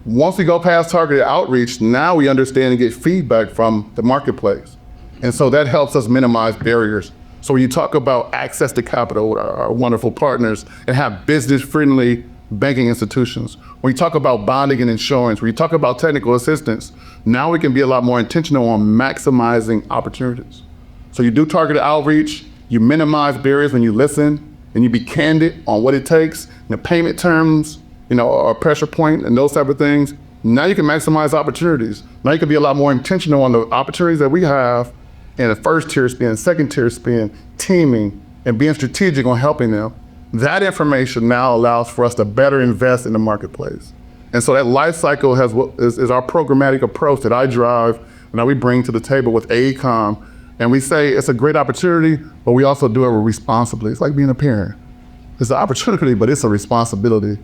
Once we go past targeted outreach, now we understand and get feedback from the marketplace. And so that helps us minimize barriers. So when you talk about access to capital with our wonderful partners and have business-friendly banking institutions, when you talk about bonding and insurance, when you talk about technical assistance, now we can be a lot more intentional on maximizing opportunities. So you do targeted outreach, you minimize barriers when you listen, and you be candid on what it takes, the payment terms, or pressure point and those type of things. Now you can maximize opportunities. Now you can be a lot more intentional on the opportunities that we have in the first tier spend, second tier spend, teaming, and being strategic on helping them. That information now allows for us to better invest in the marketplace. And so that life cycle is our programmatic approach that I drive and that we bring to the table with AECOM. And we say it's a great opportunity, but we also do it responsibly. It's like being a parent. It's an opportunity, but it's a responsibility.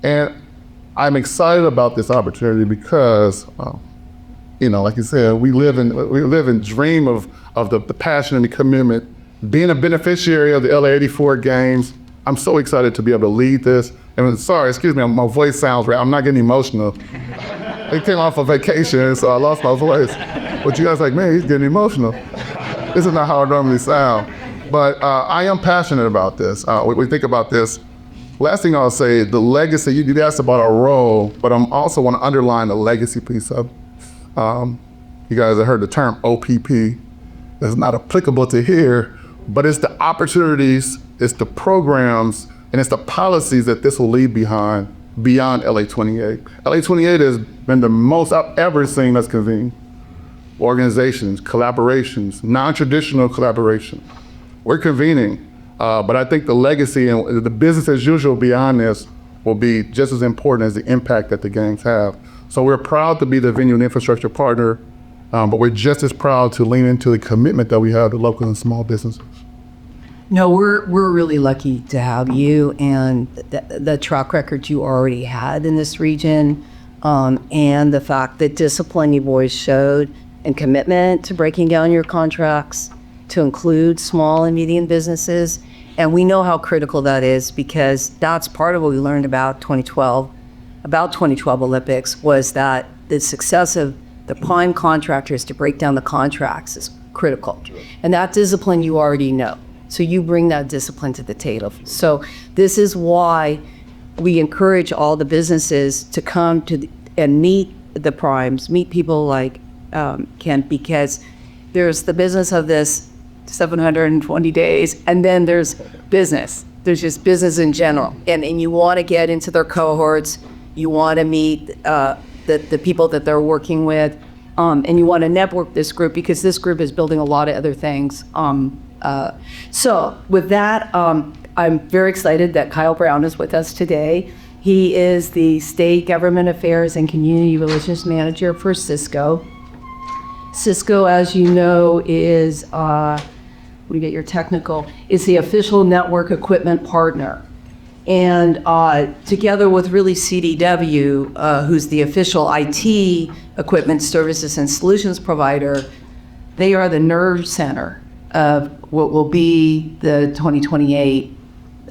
And I'm excited about this opportunity because, like you said, we live and dream of the passion and the commitment. Being a beneficiary of the LA 84 games, I'm so excited to be able to lead this. And sorry, excuse me, my voice sounds right. I'm not getting emotional. I came off a vacation, so I lost my voice. But you guys are like, man, he's getting emotional. This is not how I normally sound. But I am passionate about this. We think about this. Last thing I'll say, the legacy, you asked about our role, but I'm also want to underline the legacy piece of you guys have heard the term OPP. That's not applicable to here, but it's the opportunities, it's the programs, and it's the policies that this will leave behind beyond LA 28. LA 28 has been the most I've ever seen us convene. Organizations, collaborations, non-traditional collaboration. We're convening, but I think the legacy and the business as usual beyond this will be just as important as the impact that the games have. So we're proud to be the venue and infrastructure partner, but we're just as proud to lean into the commitment that we have to local and small businesses. No, we're really lucky to have you and the track record you already had in this region, and the fact that discipline you've always showed and commitment to breaking down your contracts to include small and medium businesses. And we know how critical that is because that's part of what we learned about 2012 about 2012 Olympics was that the success of the prime contractors to break down the contracts is critical. And that discipline you already know. So you bring that discipline to the table. So this is why we encourage all the businesses to come to and meet the primes, meet people like Ken, because there's the business of this 720 days, and then there's business. There's just business in general. And you want to get into their cohorts, you want to meet the people that they're working with, and you want to network this group because this group is building a lot of other things. So with that, I'm very excited that Kyle Brown is with us today. He is the State Government Affairs and Community Relations Manager for Cisco. Cisco, as you know, is, we get your technical, is the official network equipment partner. And together with really CDW, who's the official IT equipment services and solutions provider, they are the nerve center of what will be the 2028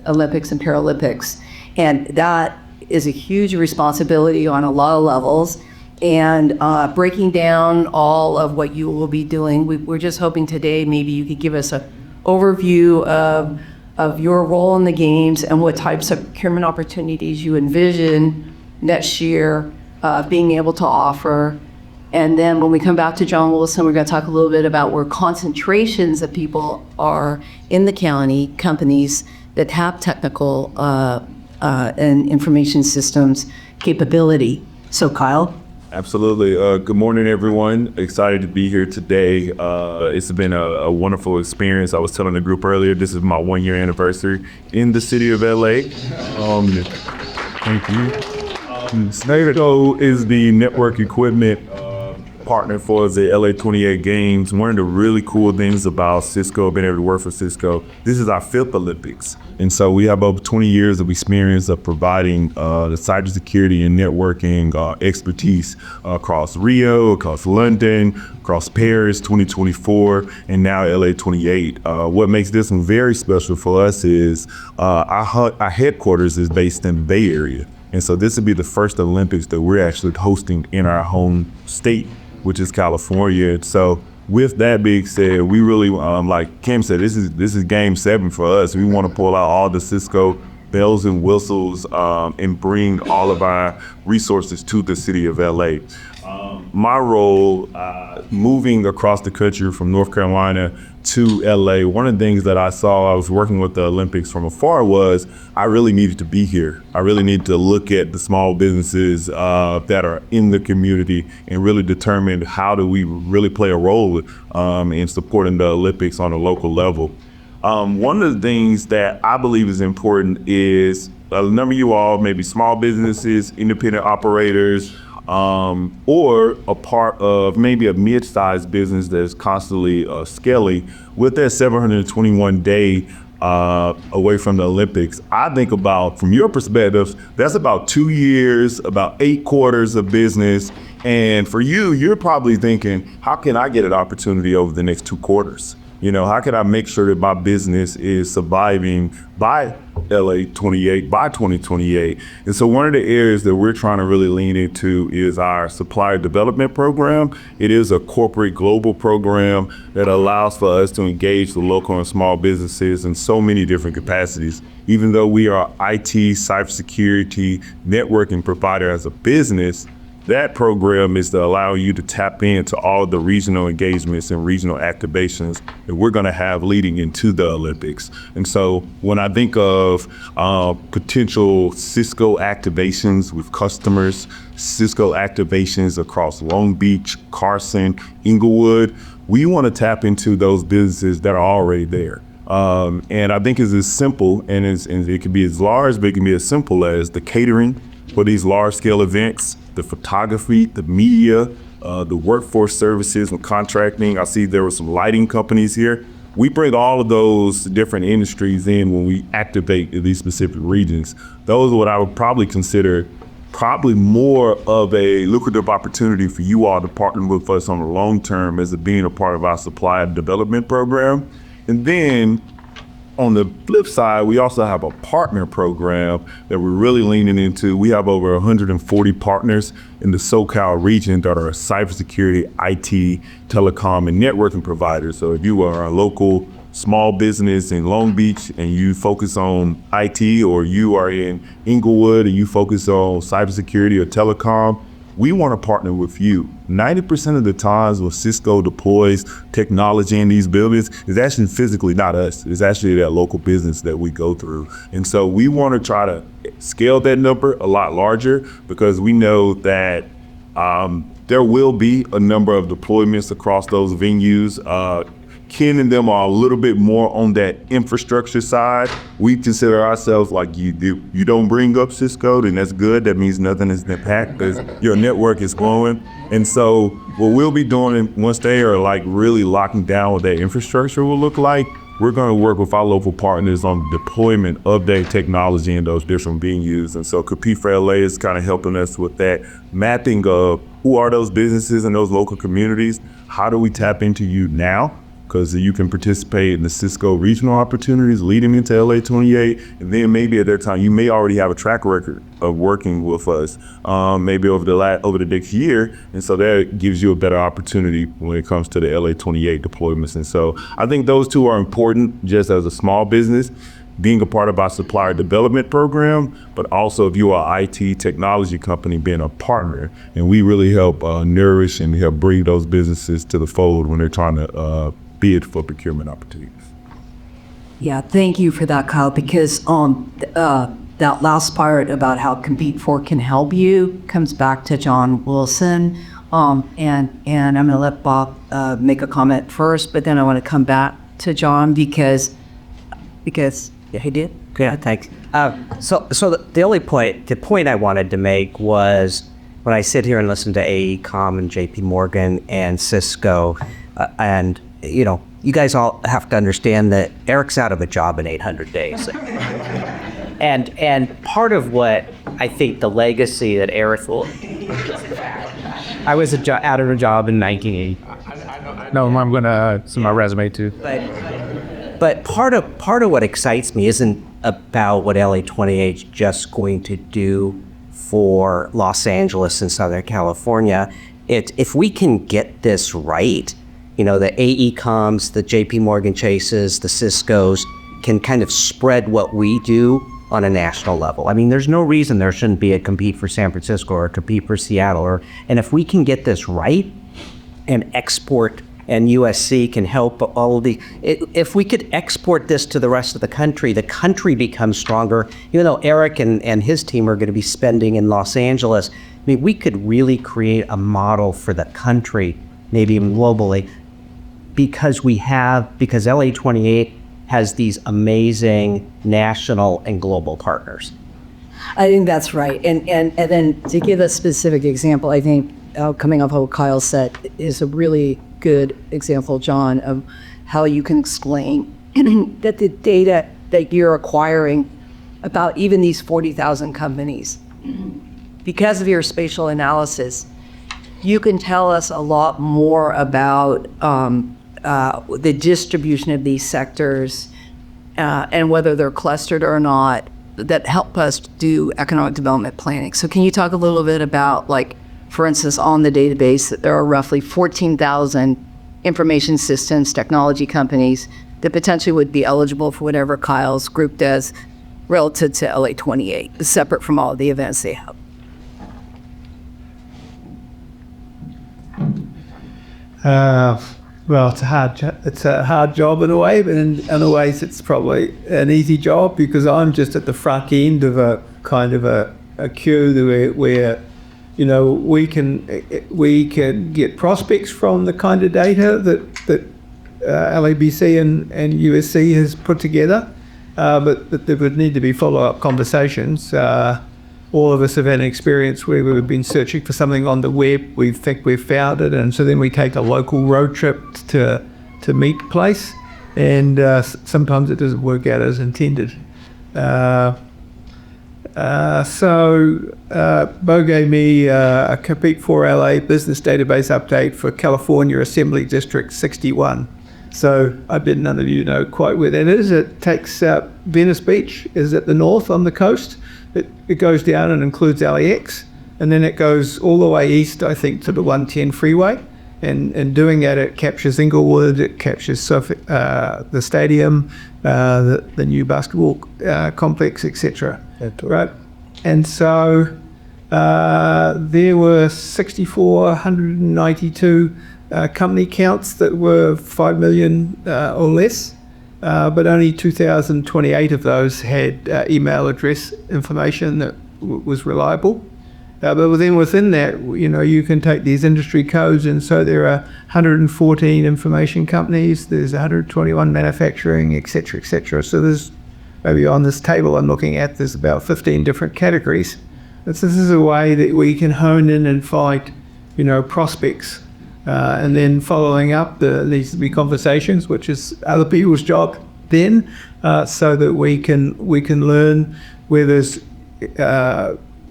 Olympics and Paralympics. And that is a huge responsibility on a lot of levels. And breaking down all of what you will be doing, we're just hoping today maybe you could give us an overview of your role in the games and what types of procurement opportunities you envision next year being able to offer. And then when we come back to John Wilson, we're going to talk a little bit about where concentrations of people are in the county, companies that have technical and information systems capability. So Kyle? Absolutely. Good morning, everyone. Excited to be here today. It's been a wonderful experience. I was telling the group earlier, this is my 1-year anniversary in the city of LA. Thank you. Cisco is the network equipment partner for the LA 28 Games. One of the really cool things about Cisco, being able to work for Cisco, this is our 5th Olympics. And so we have over 20 years of experience of providing the cybersecurity and networking expertise across Rio, across London, across Paris 2024, and now LA 28. What makes this one very special for us is our headquarters is based in the Bay Area. And so this will be the first Olympics that we're actually hosting in our home state, which is California. So with that being said, we really, like Kim said, this is game 7 for us. We want to pull out all the Cisco bells and whistles and bring all of our resources to the city of LA. My role, moving across the country from North Carolina to LA, one of the things that I saw, I was working with the Olympics from afar, was I really needed to be here. I really need to look at the small businesses that are in the community and really determine how do we really play a role in supporting the Olympics on a local level. One of the things that I believe is important is a number of you all, maybe small businesses, independent operators, or a part of maybe a mid-sized business that is constantly scaling. With that 721 day away from the Olympics, I think about, from your perspective, that's about 2 years, about 8 quarters of business. And for you, you're probably thinking, how can I get an opportunity over the next 2 quarters? You know, how can I make sure that my business is surviving by LA 28, by 2028? And so one of the areas that we're trying to really lean into is our supplier development program. It is a corporate global program that allows for us to engage the local and small businesses in so many different capacities. Even though we are IT, cybersecurity, networking provider as a business, that program is to allow you to tap into all the regional engagements and regional activations that we're going to have leading into the Olympics. And so when I think of potential Cisco activations with customers, Cisco activations across Long Beach, Carson, Inglewood, we want to tap into those businesses that are already there. And I think it's as simple, and it can be as large, but it can be as simple as the catering for these large scale events, the photography, the media, the workforce services and contracting. I see there were some lighting companies here. We bring all of those different industries in when we activate these specific regions. Those are what I would probably consider more of a lucrative opportunity for you all to partner with us on the long term as being a part of our supplier development program. And then on the flip side, we also have a partner program that we're really leaning into. We have over 140 partners in the SoCal region that are cybersecurity, IT, telecom, and networking providers. So if you are a local small business in Long Beach and you focus on IT, or you are in Inglewood and you focus on cybersecurity or telecom, we want to partner with you. 90% of the times when Cisco deploys technology in these buildings, it's actually physically not us. It's actually that local business that we go through. And so we want to try to scale that number a lot larger, because we know that there will be a number of deployments across those venues. Ken and them are a little bit more on that infrastructure side. We consider ourselves like, you don't bring up Cisco, then that's good. That means nothing is impacted because your network is growing. And so what we'll be doing once they are like really locking down what that infrastructure will look like, we're going to work with our local partners on deployment of that technology in those different venues. And so Compete4LA is kind of helping us with that mapping of who are those businesses in those local communities. How do we tap into you now? Because you can participate in the Cisco regional opportunities leading into LA 28, and then maybe at that time you may already have a track record of working with us, maybe over the next year, and so that gives you a better opportunity when it comes to the LA 28 deployments. And so I think those two are important just as a small business, being a part of our supplier development program, but also if you are an IT technology company, being a partner, and we really help nourish and help bring those businesses to the fold when they're trying to bid for procurement opportunities. Yeah, thank you for that, Kyle, because that last part about how Compete4 can help you comes back to John Wilson. And I'm going to let Bob make a comment first, but then I want to come back to John because yeah, he did. Yeah, thanks. So the point I wanted to make was, when I sit here and listen to AECOM and JP Morgan and Cisco, and you guys all have to understand that Eric's out of a job in 800 days. and part of what I think the legacy that Eric will... I was out of a job in 1980. No, I'm going to send my resume too. But part of what excites me isn't about what LA 28 is just going to do for Los Angeles and Southern California. If we can get this right, the AECOMs, the JP Morgan Chases, the Ciscos can kind of spread what we do on a national level. I mean, there's no reason there shouldn't be a Compete for San Francisco or a Compete for Seattle. And if we can get this right and export, and USC can help all of if we could export this to the rest of the country becomes stronger. Even though Eric and his team are going to be spending in Los Angeles, I mean, we could really create a model for the country, maybe even globally, because LA 28 has these amazing national and global partners. I think that's right. And then to give a specific example, I think coming off what Kyle said is a really good example, John, of how you can explain that the data that you're acquiring about even these 40,000 companies, because of your spatial analysis, you can tell us a lot more about the distribution of these sectors and whether they're clustered or not, that help us do economic development planning. So can you talk a little bit about, like, for instance, on the database, there are roughly 14,000 information systems technology companies that potentially would be eligible for whatever Kyle's group does relative to LA 28, separate from all of the events they have. Well, it's a hard job in a way, but in other ways it's probably an easy job, because I'm just at the front end of a kind of a queue where we can get prospects from the kind of data that LABC and USC has put together, but there would need to be follow-up conversations. All of us have had an experience where we've been searching for something on the web, we think we've found it, and so then we take a local road trip to meet the place, and sometimes it doesn't work out as intended. So Bo gave me a Compete4LA business database update for California Assembly District 61. So I bet none of you know quite where that is. It takes Venice Beach is at the north on the coast. It goes down and includes LAX, and then it goes all the way east, I think, to the 110 freeway. And doing that, it captures Inglewood, it captures the stadium, the new basketball complex, etc. Right? And so there were 6,492 company counts that were 5 million or less, but only 2,028 of those had email address information that was reliable. But then within that, you can take these industry codes, and so there are 114 information companies, there's 121 manufacturing, et cetera. So there's, maybe on this table I'm looking at, there's about 15 different categories. This is a way that we can hone in and find, prospects. And then following up, there needs to be conversations, which is other people's job then, so that we can learn where there's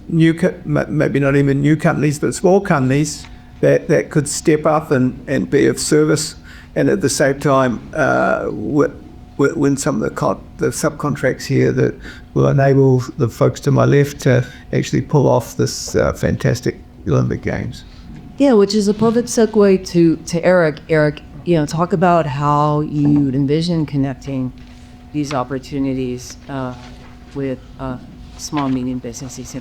maybe not even new companies, but small companies that could step up and be of service, and at the same time win some of the subcontracts here that will enable the folks to my left to actually pull off this fantastic Olympic Games. Yeah, which is a perfect segue to Eric. Eric, talk about how you envision connecting these opportunities with small, medium businesses.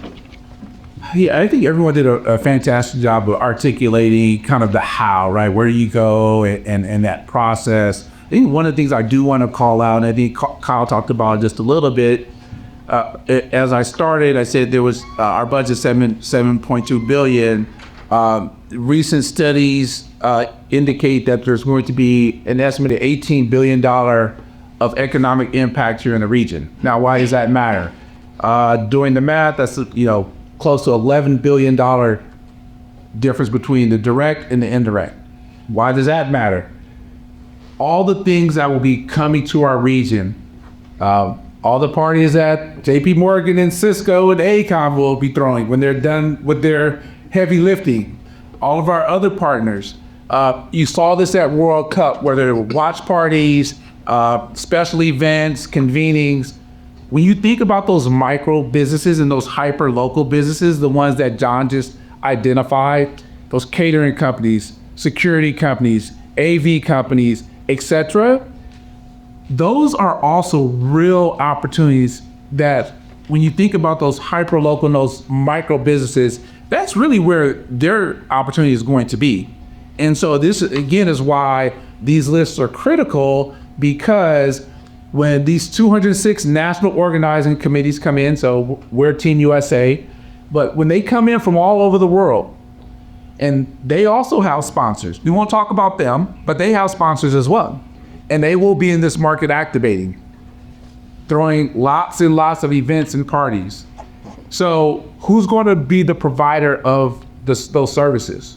Yeah, I think everyone did a fantastic job of articulating kind of the how, right? Where you go and that process. I think one of the things I do want to call out, and I think Kyle talked about it just a little bit, as I started, I said there was our budget $7.2 billion. Recent studies indicate that there's going to be an estimated $18 billion of economic impact here in the region. Now, why does that matter? Doing the math, that's close to $11 billion difference between the direct and the indirect. Why does that matter? All the things that will be coming to our region, all the parties that JP Morgan and Cisco and AECOM will be throwing when they're done with their heavy lifting. All of our other partners, you saw this at World Cup where there were watch parties, special events, convenings. When you think about those micro businesses and those hyper local businesses, the ones that John just identified, those catering companies, security companies, AV companies, etc., those are also real opportunities that when you think about those hyper local and those micro businesses, that's really where their opportunity is going to be. And so this again is why these lists are critical, because when these 206 national organizing committees come in, so we're Team USA, but when they come in from all over the world, and they also have sponsors. We won't talk about them, but they have sponsors as well. And they will be in this market activating, throwing lots and lots of events and parties. So who's going to be the provider of those services?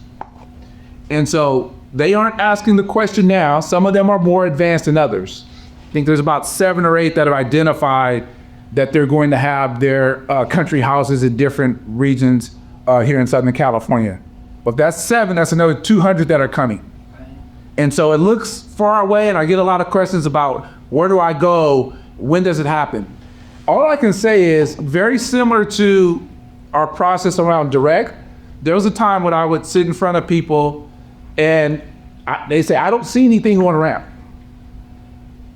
And so they aren't asking the question now. Some of them are more advanced than others. I think there's about 7 or 8 that have identified that they're going to have their country houses in different regions here in Southern California. But if that's 7, that's another 200 that are coming. And so it looks far away, and I get a lot of questions about where do I go? When does it happen? All I can say is very similar to our process around direct. There was a time when I would sit in front of people and they say, I don't see anything on the ramp.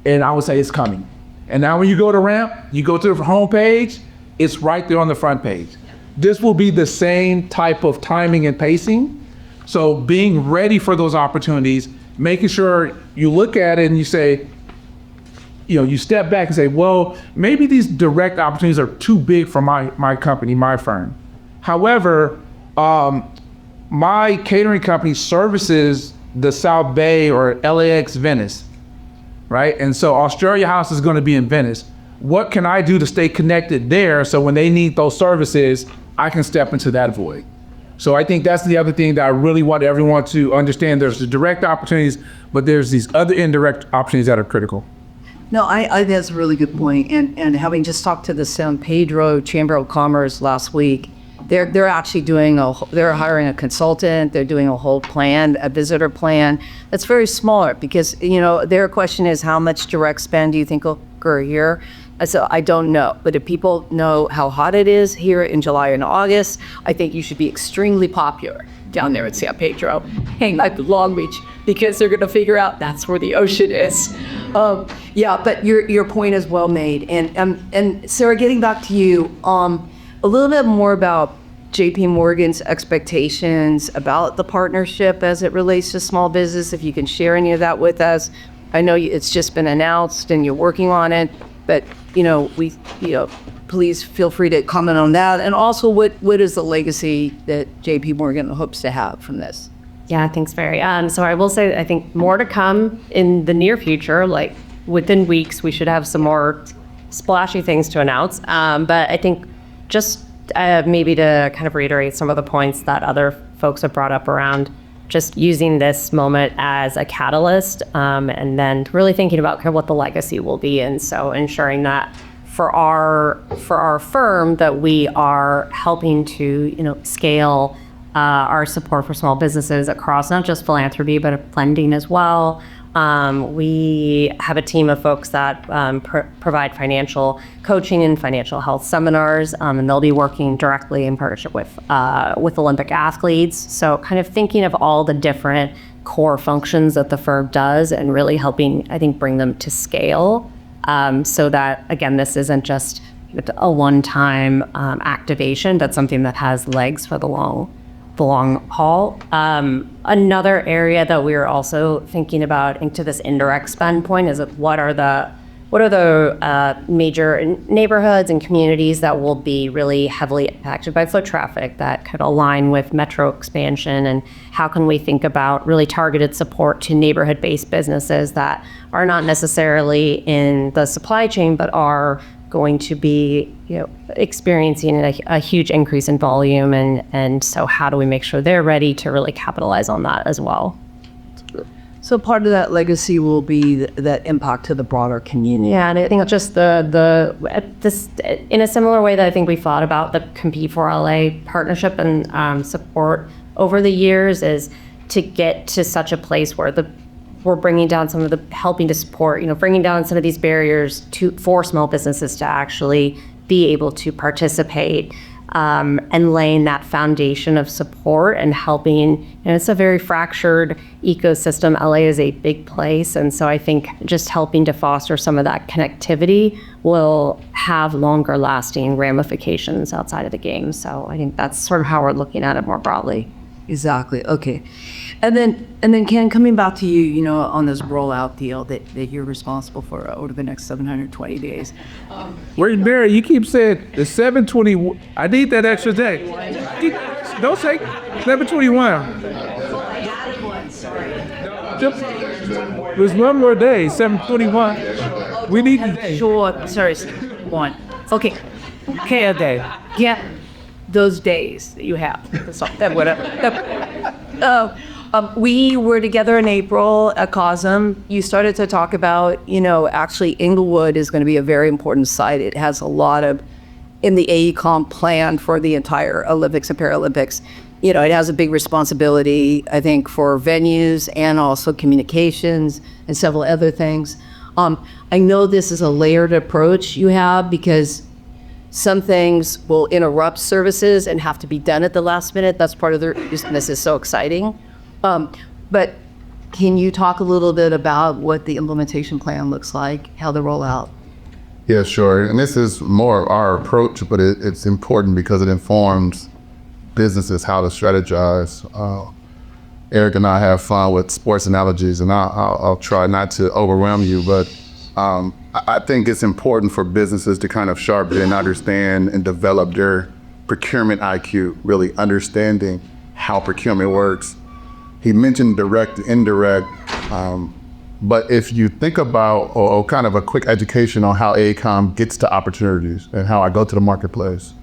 And I would say it's coming. And now when you go to ramp, you go to the homepage, it's right there on the front page. This will be the same type of timing and pacing. So being ready for those opportunities, making sure you look at it and you say, you step back and say, well, maybe these direct opportunities are too big for my company, my firm. However, my catering company services the South Bay or LAX Venice, right? And so Australia House is going to be in Venice. What can I do to stay connected there so when they need those services, I can step into that void? So I think that's the other thing that I really want everyone to understand. There's the direct opportunities, but there's these other indirect opportunities that are critical. No, I think that's a really good point. And having just talked to the San Pedro Chamber of Commerce last week, they're actually they're hiring a consultant. They're doing a whole plan, a visitor plan. That's very smart because, their question is how much direct spend do you think will occur here? So I don't know. But if people know how hot it is here in July and August, I think you should be extremely popular down there in San Pedro, hang out to Long Beach, because they're going to figure out that's where the ocean is. But your point is well made. And Sarah, getting back to you, a little bit more about JP Morgan's expectations about the partnership as it relates to small business, if you can share any of that with us. I know it's just been announced and you're working on it, but please feel free to comment on that. And also, what is the legacy that JP Morgan hopes to have from this? Yeah, thanks, Barry. So I will say, I think more to come in the near future, like within weeks, we should have some more splashy things to announce. But I think just maybe to kind of reiterate some of the points that other folks have brought up around just using this moment as a catalyst, and then really thinking about kind of what the legacy will be. And so ensuring that for our firm that we are helping to, scale our support for small businesses across not just philanthropy, but lending as well. We have a team of folks that provide financial coaching and financial health seminars, and they'll be working directly in partnership with Olympic athletes. So kind of thinking of all the different core functions that the firm does and really helping, I think, bring them to scale, so that, again, this isn't just a one-time activation, but something that has legs for the long haul. Another area that we're also thinking about into this indirect spend point is what are the major neighborhoods and communities that will be really heavily impacted by foot traffic that could align with metro expansion, and how can we think about really targeted support to neighborhood-based businesses that are not necessarily in the supply chain but are going to be experiencing a huge increase in volume, and so how do we make sure they're ready to really capitalize on that as well? So part of that legacy will be that impact to the broader community. Yeah, and I think just this in a similar way that I think we thought about the Compete4LA partnership and support over the years, is to get to such a place where we're bringing down some of the, helping to support, bringing down some of these barriers for small businesses to actually be able to participate, and laying that foundation of support and helping. It's a very fractured ecosystem. LA is a big place, and so I think just helping to foster some of that connectivity will have longer lasting ramifications outside of the game. So I think that's sort of how we're looking at it more broadly. Exactly. Okay. And then Ken, coming back to you, on this rollout deal that you're responsible for over the next 720 days. Where's Barry? You keep saying the 720. I need that extra day. Don't say 721. There's one more day, 721. We need a day. Sure. Sorry, one. Okay. Okay, a day. Yeah. Those days that you have. That whatever. We were together in April at COSM. You started to talk about, actually Inglewood is going to be a very important site. It has a lot in the AECOM plan for the entire Olympics and Paralympics. It has a big responsibility, I think, for venues and also communications and several other things. I know this is a layered approach you have because some things will interrupt services and have to be done at the last minute. That's part of the reason this is so exciting. But can you talk a little bit about what the implementation plan looks like, how the rollout? Yeah, sure. And this is more our approach, but it's important because it informs businesses how to strategize. Eric and I have fun with sports analogies, and I'll try not to overwhelm you, but I think it's important for businesses to kind of sharpen and understand and develop their procurement IQ, really understanding how procurement works. He mentioned direct, indirect, but if you think about, or kind of a quick education on how AECOM gets to opportunities and how I go to the marketplace,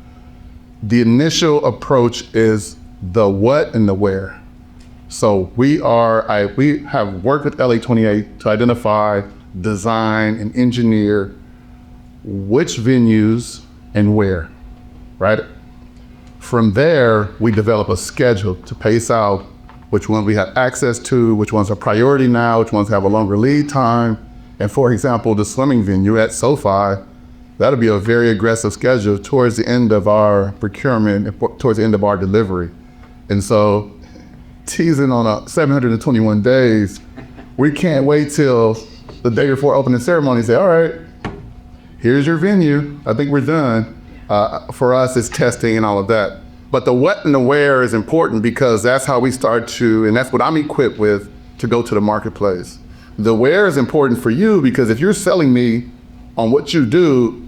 the initial approach is the what and the where. So we have worked with LA28 to identify, design, and engineer which venues and where, right? from there, we develop a schedule to pace out which ones we have access to, which ones are priority now, which ones have a longer lead time. And for example, the swimming venue at SoFi, that'll be a very aggressive schedule towards the end of our procurement, and towards the end of our delivery. And so teasing on a 721 days, we can't wait till the day before opening ceremony and say, all right, here's your venue. I think we're done. For us, it's testing and all of that. But the what and the where is important because that's how we start to, and that's what I'm equipped with to go to the marketplace. The where is important for you because if you're selling me on what you do,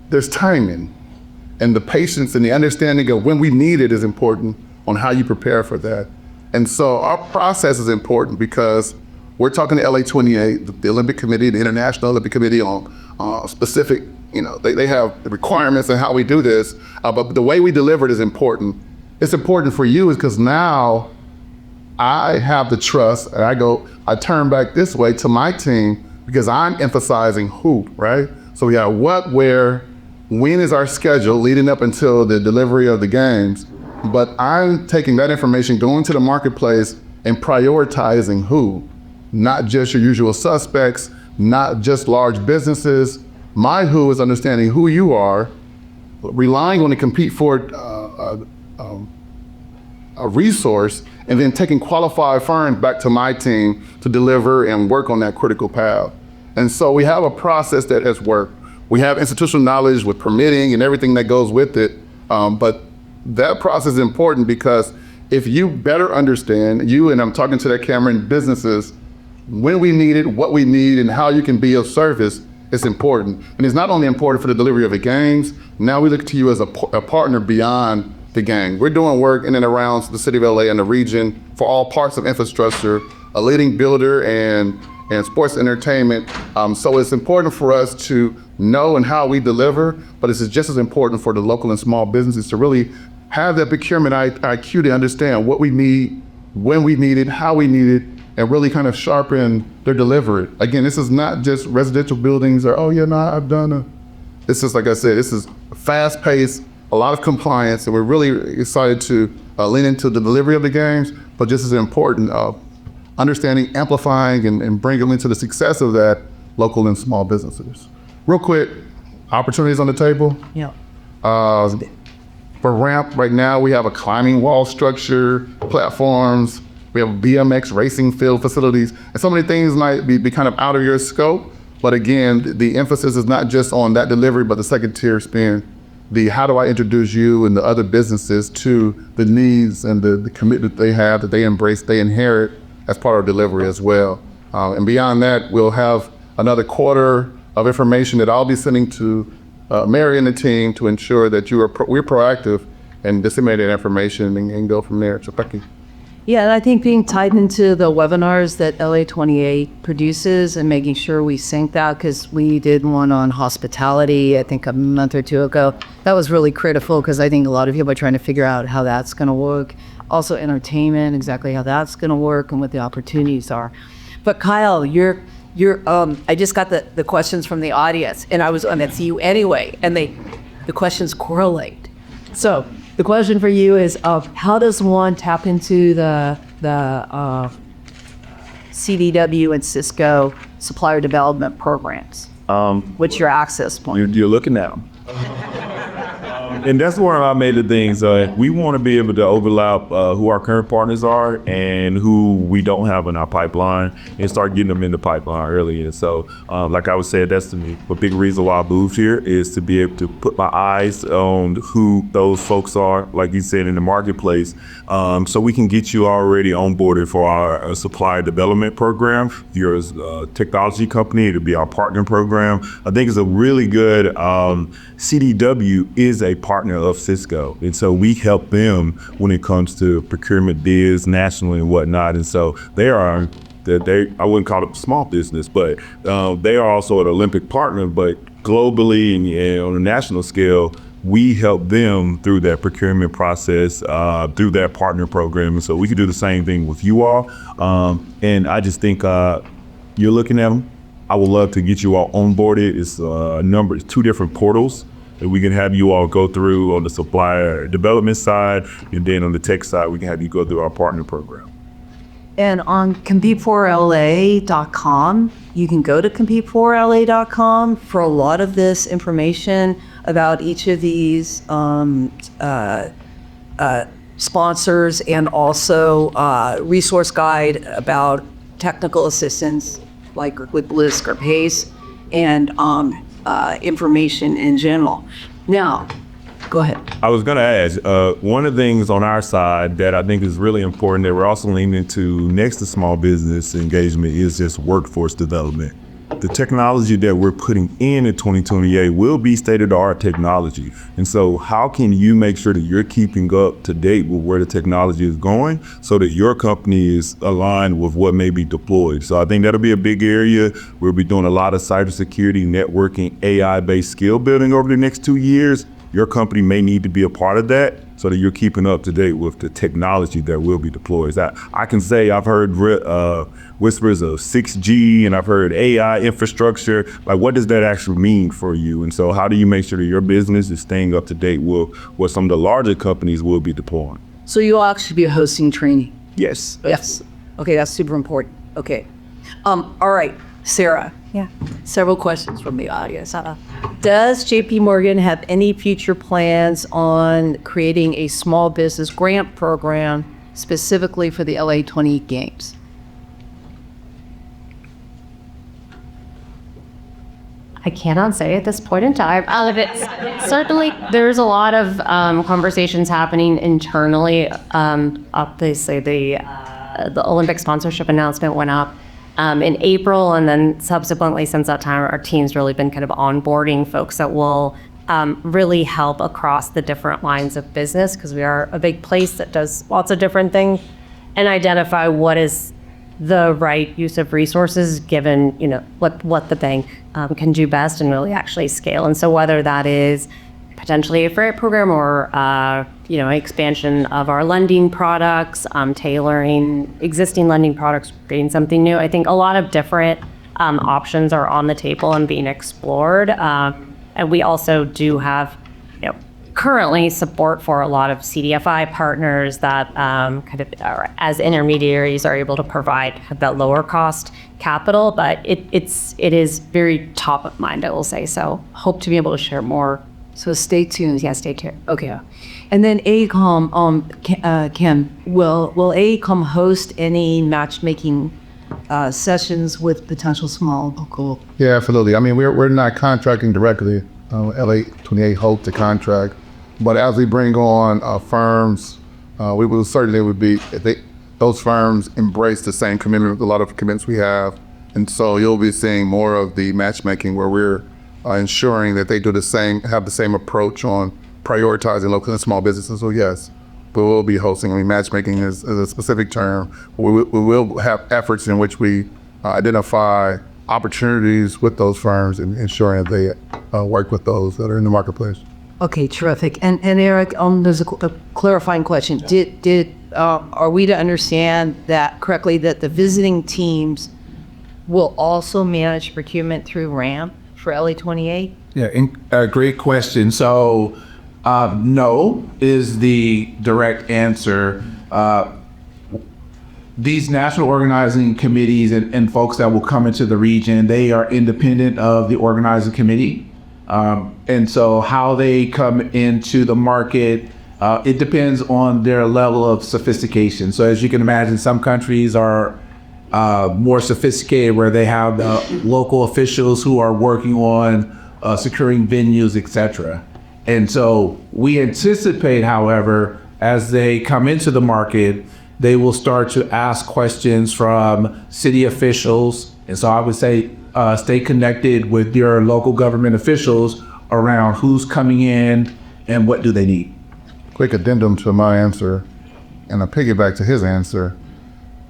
there's timing. And the patience and the understanding of when we need it is important on how you prepare for that. And so our process is important because we're talking to LA28, the Olympic Committee, the International Olympic Committee on specific, they have the requirements and how we do this, but the way we deliver it is important. It's important for you is because now I have the trust and I turn back this way to my team because I'm emphasizing who, right? So we have what, where, when is our schedule leading up until the delivery of the games, but I'm taking that information, going to the marketplace and prioritizing who, not just your usual suspects, not just large businesses. My who is understanding who you are, relying on the Compete4 a resource, and then taking qualified firms back to my team to deliver and work on that critical path. And so we have a process that has worked. We have institutional knowledge with permitting and everything that goes with it, but that process is important because if you better understand, and I'm talking to that camera in businesses, when we need it, what we need, and how you can be of service, it's important. And it's not only important for the delivery of the games, now we look to you as a partner beyond the game. We're doing work in and around the city of LA and the region for all parts of infrastructure, a leading builder and sports entertainment. So it's important for us to know and how we deliver, but it's just as important for the local and small businesses to really have that procurement IQ to understand what we need, when we need it, how we need it, and really kind of sharpen their delivery. Again, this is not just residential buildings or, this is, like I said, this is fast-paced, a lot of compliance, and we're really excited to lean into the delivery of the games, but just as important, understanding, amplifying, and bringing them into the success of that local and small businesses. Real quick, opportunities on the table. Yeah. For ramp, right now, we have a climbing wall structure, platforms, we have BMX racing field facilities, and so many things might be kind of out of your scope, but again, the emphasis is not just on that delivery, but the second tier spend, how do I introduce you and the other businesses to the needs and the commitment they have, that they embrace, they inherit as part of delivery as well. And beyond that, we'll have another quarter of information that I'll be sending to Mary and the team to ensure that we're proactive and disseminate that information and go from there. So Becky. Yeah, and I think being tied into the webinars that LA28 produces and making sure we sync that, because we did one on hospitality, I think a month or two ago. That was really critical because I think a lot of people are trying to figure out how that's going to work. Also entertainment, exactly how that's going to work and what the opportunities are. But Kyle, I just got the questions from the audience, and I was going to see you anyway, and the questions correlate. So the question for you is, how does one tap into the CDW and Cisco supplier development programs? What's your access point? You're looking at them. And that's one of our major things. We want to be able to overlap who our current partners are and who we don't have in our pipeline and start getting them in the pipeline early. And so, like I was saying, that's to me a big reason why I moved here is to be able to put my eyes on who those folks are, like you said, in the marketplace, so we can get you already onboarded for our supplier development program. If you're a technology company, it'll be our partner program. I think it's a really good, CDW is a partner of Cisco. And so we help them when it comes to procurement bids nationally and whatnot. And so I wouldn't call it small business, but they are also an Olympic partner, but globally and on a national scale, we help them through that procurement process, through that partner program. And so we can do the same thing with you all. And I just think you're looking at them. I would love to get you all onboarded. It's 2 different portals that we can have you all go through on the supplier development side, and then on the tech side, we can have you go through our partner program. And on Compete4LA.com, you can go to Compete4LA.com for a lot of this information about each of these sponsors, and also resource guide about technical assistance like with Blisk or PACE, and information in general. Now, go ahead. I was going to ask, one of the things on our side that I think is really important that we're also leaning into next to small business engagement is just workforce development. The technology that we're putting in 2028 will be state-of-the-art technology. And so how can you make sure that you're keeping up to date with where the technology is going so that your company is aligned with what may be deployed? So I think that'll be a big area. We'll be doing a lot of cybersecurity, networking, AI-based skill building over the next 2 years. Your company may need to be a part of that so that you're keeping up to date with the technology that will be deployed. I can say I've heard whispers of 6G, and I've heard AI infrastructure. Like, what does that actually mean for you? And so how do you make sure that your business is staying up to date with what some of the larger companies will be deploying? So you'll actually be hosting training? Yes. Yes. Okay, that's super important. Okay. All right, Sarah. Yeah. Several questions from the audience. Does JP Morgan have any future plans on creating a small business grant program specifically for the LA 28 Games? I cannot say at this point in time. Certainly, there's a lot of conversations happening internally. Obviously, the Olympic sponsorship announcement went up in April, and then subsequently since that time, our team's really been kind of onboarding folks that will really help across the different lines of business, because we are a big place that does lots of different things, and identify what is the right use of resources given, what the bank can do best and really actually scale. And so whether that is potentially a freight program or expansion of our lending products, tailoring existing lending products, creating something new. I think a lot of different options are on the table and being explored. And we also do have, currently support for a lot of CDFI partners that kind of are, as intermediaries, are able to provide that lower cost capital. But it is very top of mind, I will say. So hope to be able to share more. So stay tuned. Yeah, stay tuned. Okay. And then AECOM, Kim, will AECOM host any matchmaking sessions with potential small local? Yeah, absolutely. I mean, we're not contracting directly. LA 28 hopes to contract, but as we bring on firms, we will certainly those firms embrace the same commitment, a lot of commitments we have, and so you'll be seeing more of the matchmaking where we're ensuring that they have the same approach on prioritizing local and small businesses. So yes, we will be hosting. I mean, matchmaking is a specific term. We will have efforts in which we identify opportunities with those firms and ensuring that they work with those that are in the marketplace. Okay, terrific. And Eric, there's a clarifying question. Are we to understand that correctly, that the visiting teams will also manage procurement through RAM for LA 28? Yeah, great question. So, no is the direct answer. These national organizing committees and folks that will come into the region, they are independent of the organizing committee. And so how they come into the market, it depends on their level of sophistication. So as you can imagine, some countries are more sophisticated where they have local officials who are working on securing venues, etc. And so we anticipate, however, as they come into the market, they will start to ask questions from city officials. And so I would say stay connected with your local government officials around who's coming in and what do they need. Quick addendum to my answer, and a piggyback to his answer.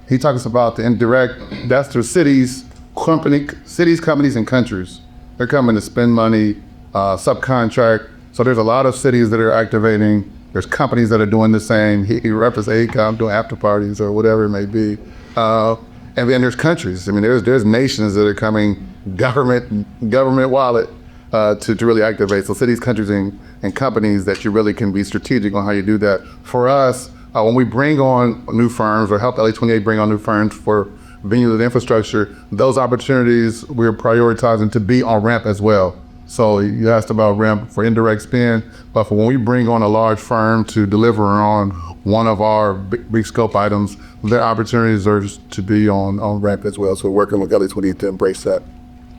He talks about the indirect, that's through cities, companies, and countries. They're coming to spend money, subcontract. So there's a lot of cities that are activating. There's companies that are doing the same. He referenced AECOM doing after parties or whatever it may be. And then there's countries. I mean, there's nations that are coming, government wallet, to really activate. So cities, countries, and companies that you really can be strategic on how you do that. For us, when we bring on new firms or help LA28 bring on new firms for venues and infrastructure, those opportunities we're prioritizing to be on ramp as well. So you asked about ramp for indirect spend, but for when we bring on a large firm to deliver on one of our big scope items, their opportunities are to be on ramp as well. So we're working with LA28 to embrace that.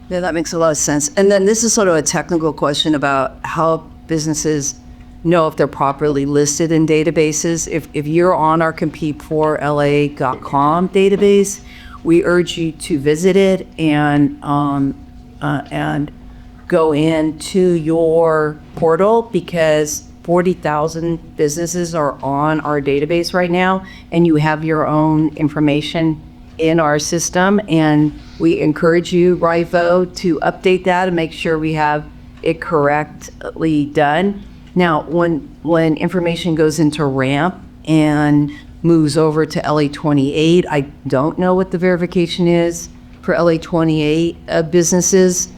Yeah, that makes a lot of sense. And then this is sort of a technical question about how businesses know if they're properly listed in databases. If you're on our Compete4LA.com database, we urge you to visit it and go into your portal, because 40,000 businesses are on our database right now, and you have your own information in our system, and we encourage you, Rivo, to update that and make sure we have it correctly done. Now, when information goes into RAMP and moves over to LA28, I don't know what the verification is for LA28 businesses.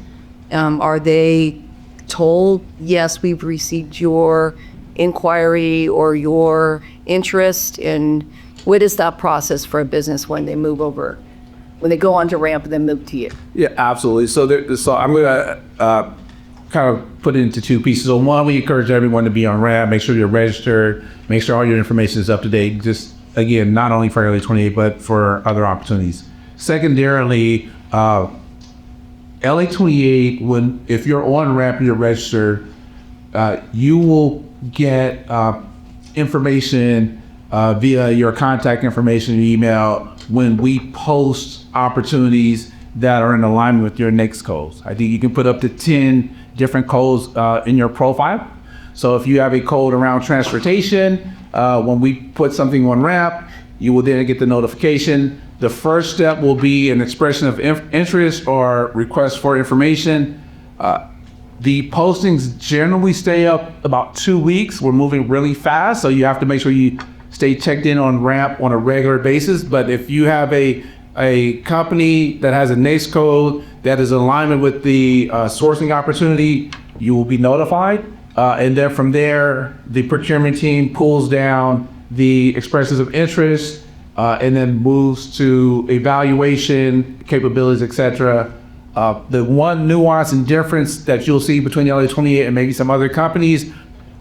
Are they told, yes, we've received your inquiry or your interest? And what is that process for a business when they move over, when they go onto RAMP and then move to you? Yeah, absolutely. So I'm going to kind of put it into two pieces. So one, we encourage everyone to be on RAMP, make sure you're registered, make sure all your information is up to date. Just, again, not only for LA28, but for other opportunities. Secondarily, LA28, if you're on RAMP and you're registered, you will get information via your contact information and email when we post opportunities that are in alignment with your NAICS codes. I think you can put up to 10 different codes in your profile. So if you have a code around transportation, when we put something on RAMP, you will then get the notification. The first step will be an expression of interest or request for information. The postings generally stay up about 2 weeks. We're moving really fast, so you have to make sure you stay checked in on RAMP on a regular basis. But if you have a company that has a NAICS code that is in alignment with the sourcing opportunity, you will be notified. And then from there, the procurement team pulls down the expressions of interest and then moves to evaluation, capabilities, etc. The one nuance and difference that you'll see between LA28 and maybe some other companies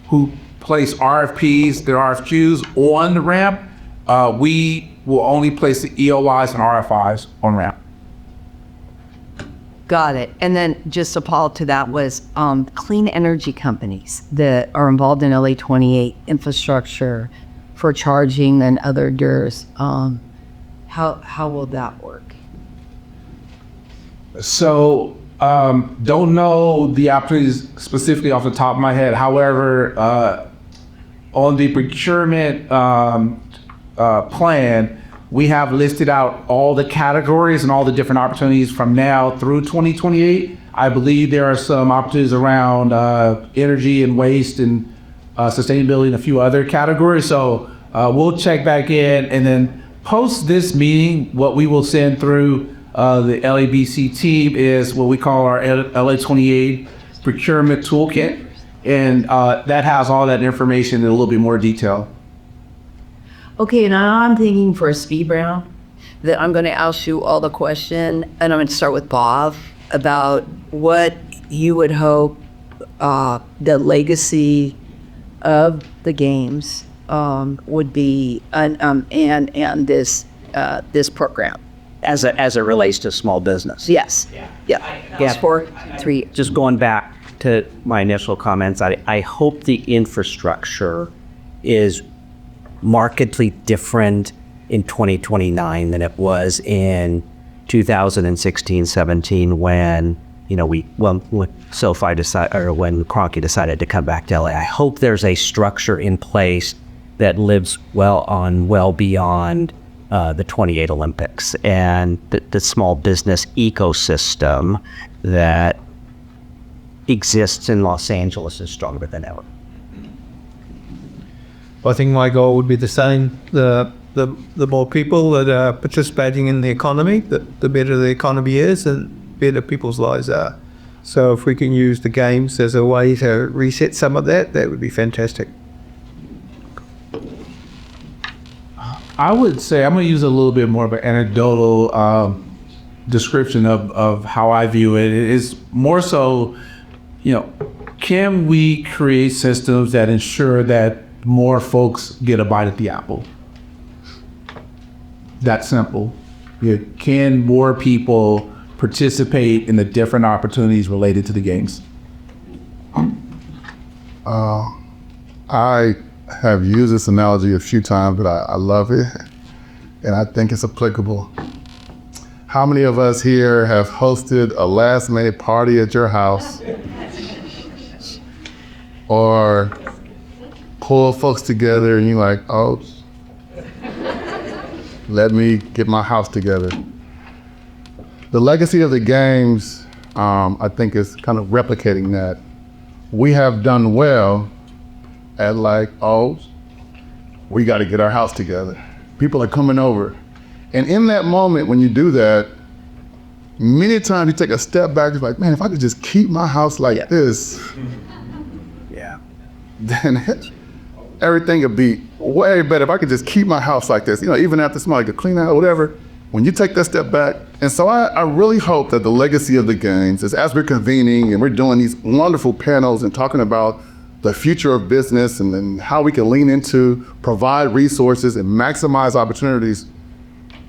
who place RFPs, their RFQs on the RAMP, we will only place the EOIs and RFIs on RAMP. Got it. And then just a follow-up to that was clean energy companies that are involved in LA28 infrastructure for charging and other DERs. How will that work? So don't know the opportunities specifically off the top of my head. However, on the procurement plan, we have listed out all the categories and all the different opportunities from now through 2028. I believe there are some opportunities around energy and waste and sustainability and a few other categories. So we'll check back in, and then post this meeting, what we will send through the LABC team is what we call our LA28 procurement toolkit. And that has all that information in a little bit more detail. Okay, now I'm thinking for a speed round that I'm going to ask you all the question, and I'm going to start with Bob about what you would hope the legacy of the games would be, and this program. As it relates to small business. Yes. Yeah. 4, 3. Just going back to my initial comments, I hope the infrastructure is markedly different in 2029 than it was in 2016-17 when SoFi decided, or when Kroenke decided to come back to LA. I hope there's a structure in place that lives well beyond the 28 Olympics, and the small business ecosystem that exists in Los Angeles is stronger than ever. I think my goal would be the same. The more people that are participating in the economy, the better the economy is and better people's lives are. So if we can use the games as a way to reset some of that, that would be fantastic. I would say I'm going to use a little bit more of an anecdotal description of how I view it. It is more so, can we create systems that ensure that more folks get a bite at the apple? That simple. Can more people participate in the different opportunities related to the games? I have used this analogy a few times, but I love it, and I think it's applicable. How many of us here have hosted a last-minute party at your house, or pull folks together and you're like, oh, let me get my house together? The legacy of the games, I think, is kind of replicating that. We have done well at we got to get our house together. People are coming over. And in that moment, when you do that, many times you take a step back, you're like, man, if I could just keep my house like this, then everything would be way better. If I could just keep my house like this, even after somebody could clean out, whatever, when you take that step back. And so I really hope that the legacy of the games is, as we're convening and we're doing these wonderful panels and talking about the future of business and then how we can lean into, provide resources and maximize opportunities,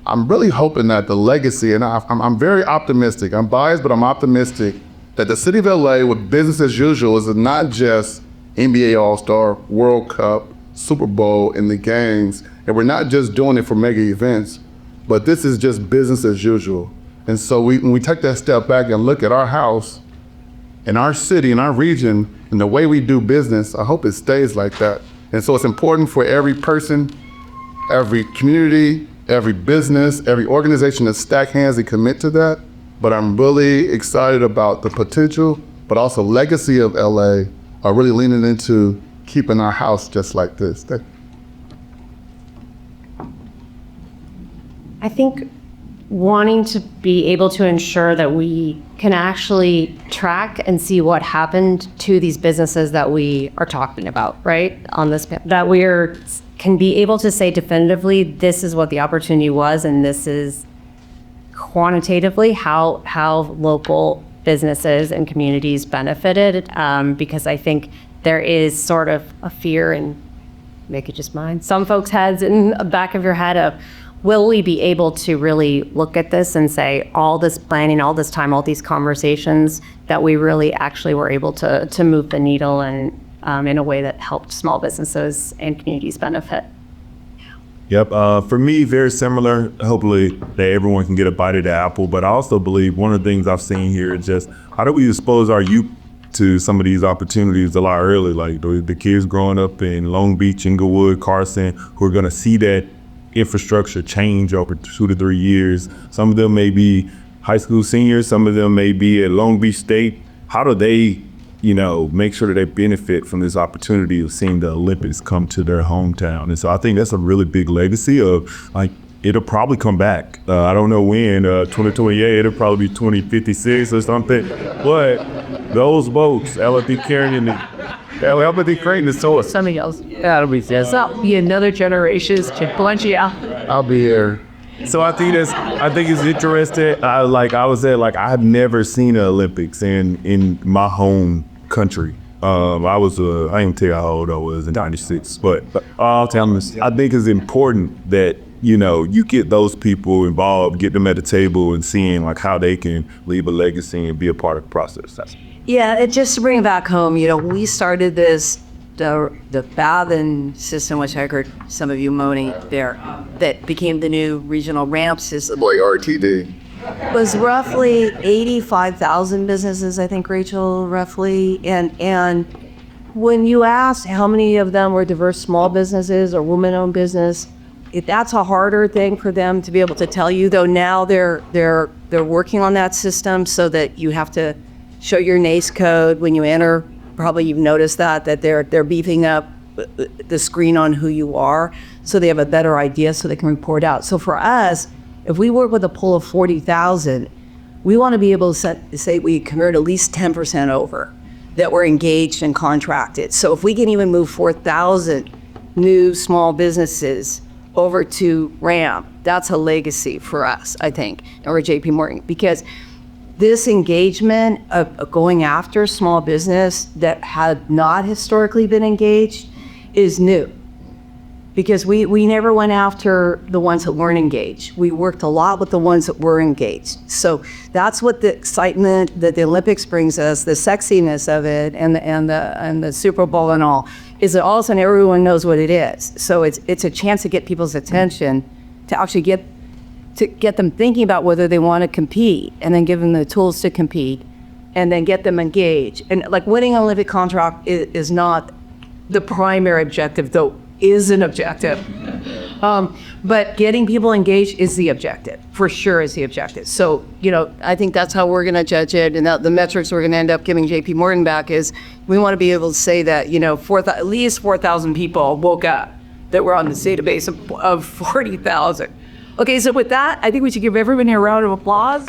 I'm really hoping that the legacy, and I'm very optimistic, I'm biased, but I'm optimistic that the city of LA with business as usual is not just NBA All-Star, World Cup, Super Bowl, and the games, and we're not just doing it for mega events, but this is just business as usual. And so when we take that step back and look at our house and our city and our region and the way we do business, I hope it stays like that. And so it's important for every person, every community, every business, every organization to stack hands and commit to that. But I'm really excited about the potential, but also legacy of LA are really leaning into keeping our house just like this. I think wanting to be able to ensure that we can actually track and see what happened to these businesses that we are talking about, right? On this, that can be able to say definitively, this is what the opportunity was, and this is quantitatively how local businesses and communities benefited, because I think there is sort of a fear, and make it just mine, some folks' heads in the back of your head of, will we be able to really look at this and say all this planning, all this time, all these conversations, that we really actually were able to move the needle and in a way that helped small businesses and communities benefit? Yep. For me, very similar. Hopefully that everyone can get a bite of the apple. But I also believe one of the things I've seen here is just how do we expose our youth to some of these opportunities a lot early, like the kids growing up in Long Beach, Inglewood, Carson, who are going to see that infrastructure change over 2 to 3 years. Some of them may be high school seniors, some of them may be at Long Beach State. How do they, make sure that they benefit from this opportunity of seeing the Olympics come to their hometown? And so I think that's a really big legacy of, it'll probably come back. I don't know when, 2028, it'll probably be 2056 or something. But those boats, LFD carrying the source. Something else. That'll be this. That'll be another generation's plenty out. I'll be here. So I think it's interesting. I've never seen the Olympics in my home country. I didn't tell you how old I was in '96, but I think it's important that you get those people involved, get them at the table, and seeing how they can leave a legacy and be a part of the process. Yeah, just to bring it back home, we started this, the Bathin system, which I heard some of you moaning there, that became the new regional ramp system. Boy, RTD. Was roughly 85,000 businesses, I think, Rachel, roughly. And when you asked how many of them were diverse small businesses or women-owned business, that's a harder thing for them to be able to tell you, though now they're working on that system so that you have to show your NACE code when you enter. Probably you've noticed that they're beefing up the screen on who you are so they have a better idea so they can report out. So for us, if we work with a pool of 40,000, we want to be able to say we convert at least 10% over that were engaged and contracted. So if we can even move 4,000 new small businesses over to RAM, that's a legacy for us, I think, or JP Morgan, because this engagement of going after small business that had not historically been engaged is new. Because we never went after the ones that weren't engaged. We worked a lot with the ones that were engaged. So that's what the excitement that the Olympics brings us, the sexiness of it, and the Super Bowl and all, is that all of a sudden everyone knows what it is. So it's a chance to get people's attention, to actually get them thinking about whether they want to compete, and then give them the tools to compete, and then get them engaged. And like winning an Olympic contract is not the primary objective, though is an objective. But getting people engaged is the objective, for sure is the objective. So, I think that's how we're gonna judge it, and the metrics we're gonna end up giving JP Morgan back is we wanna be able to say that, at least 4,000 people woke up that were on this database of 40,000. Okay, so with that, I think we should give everybody a round of applause.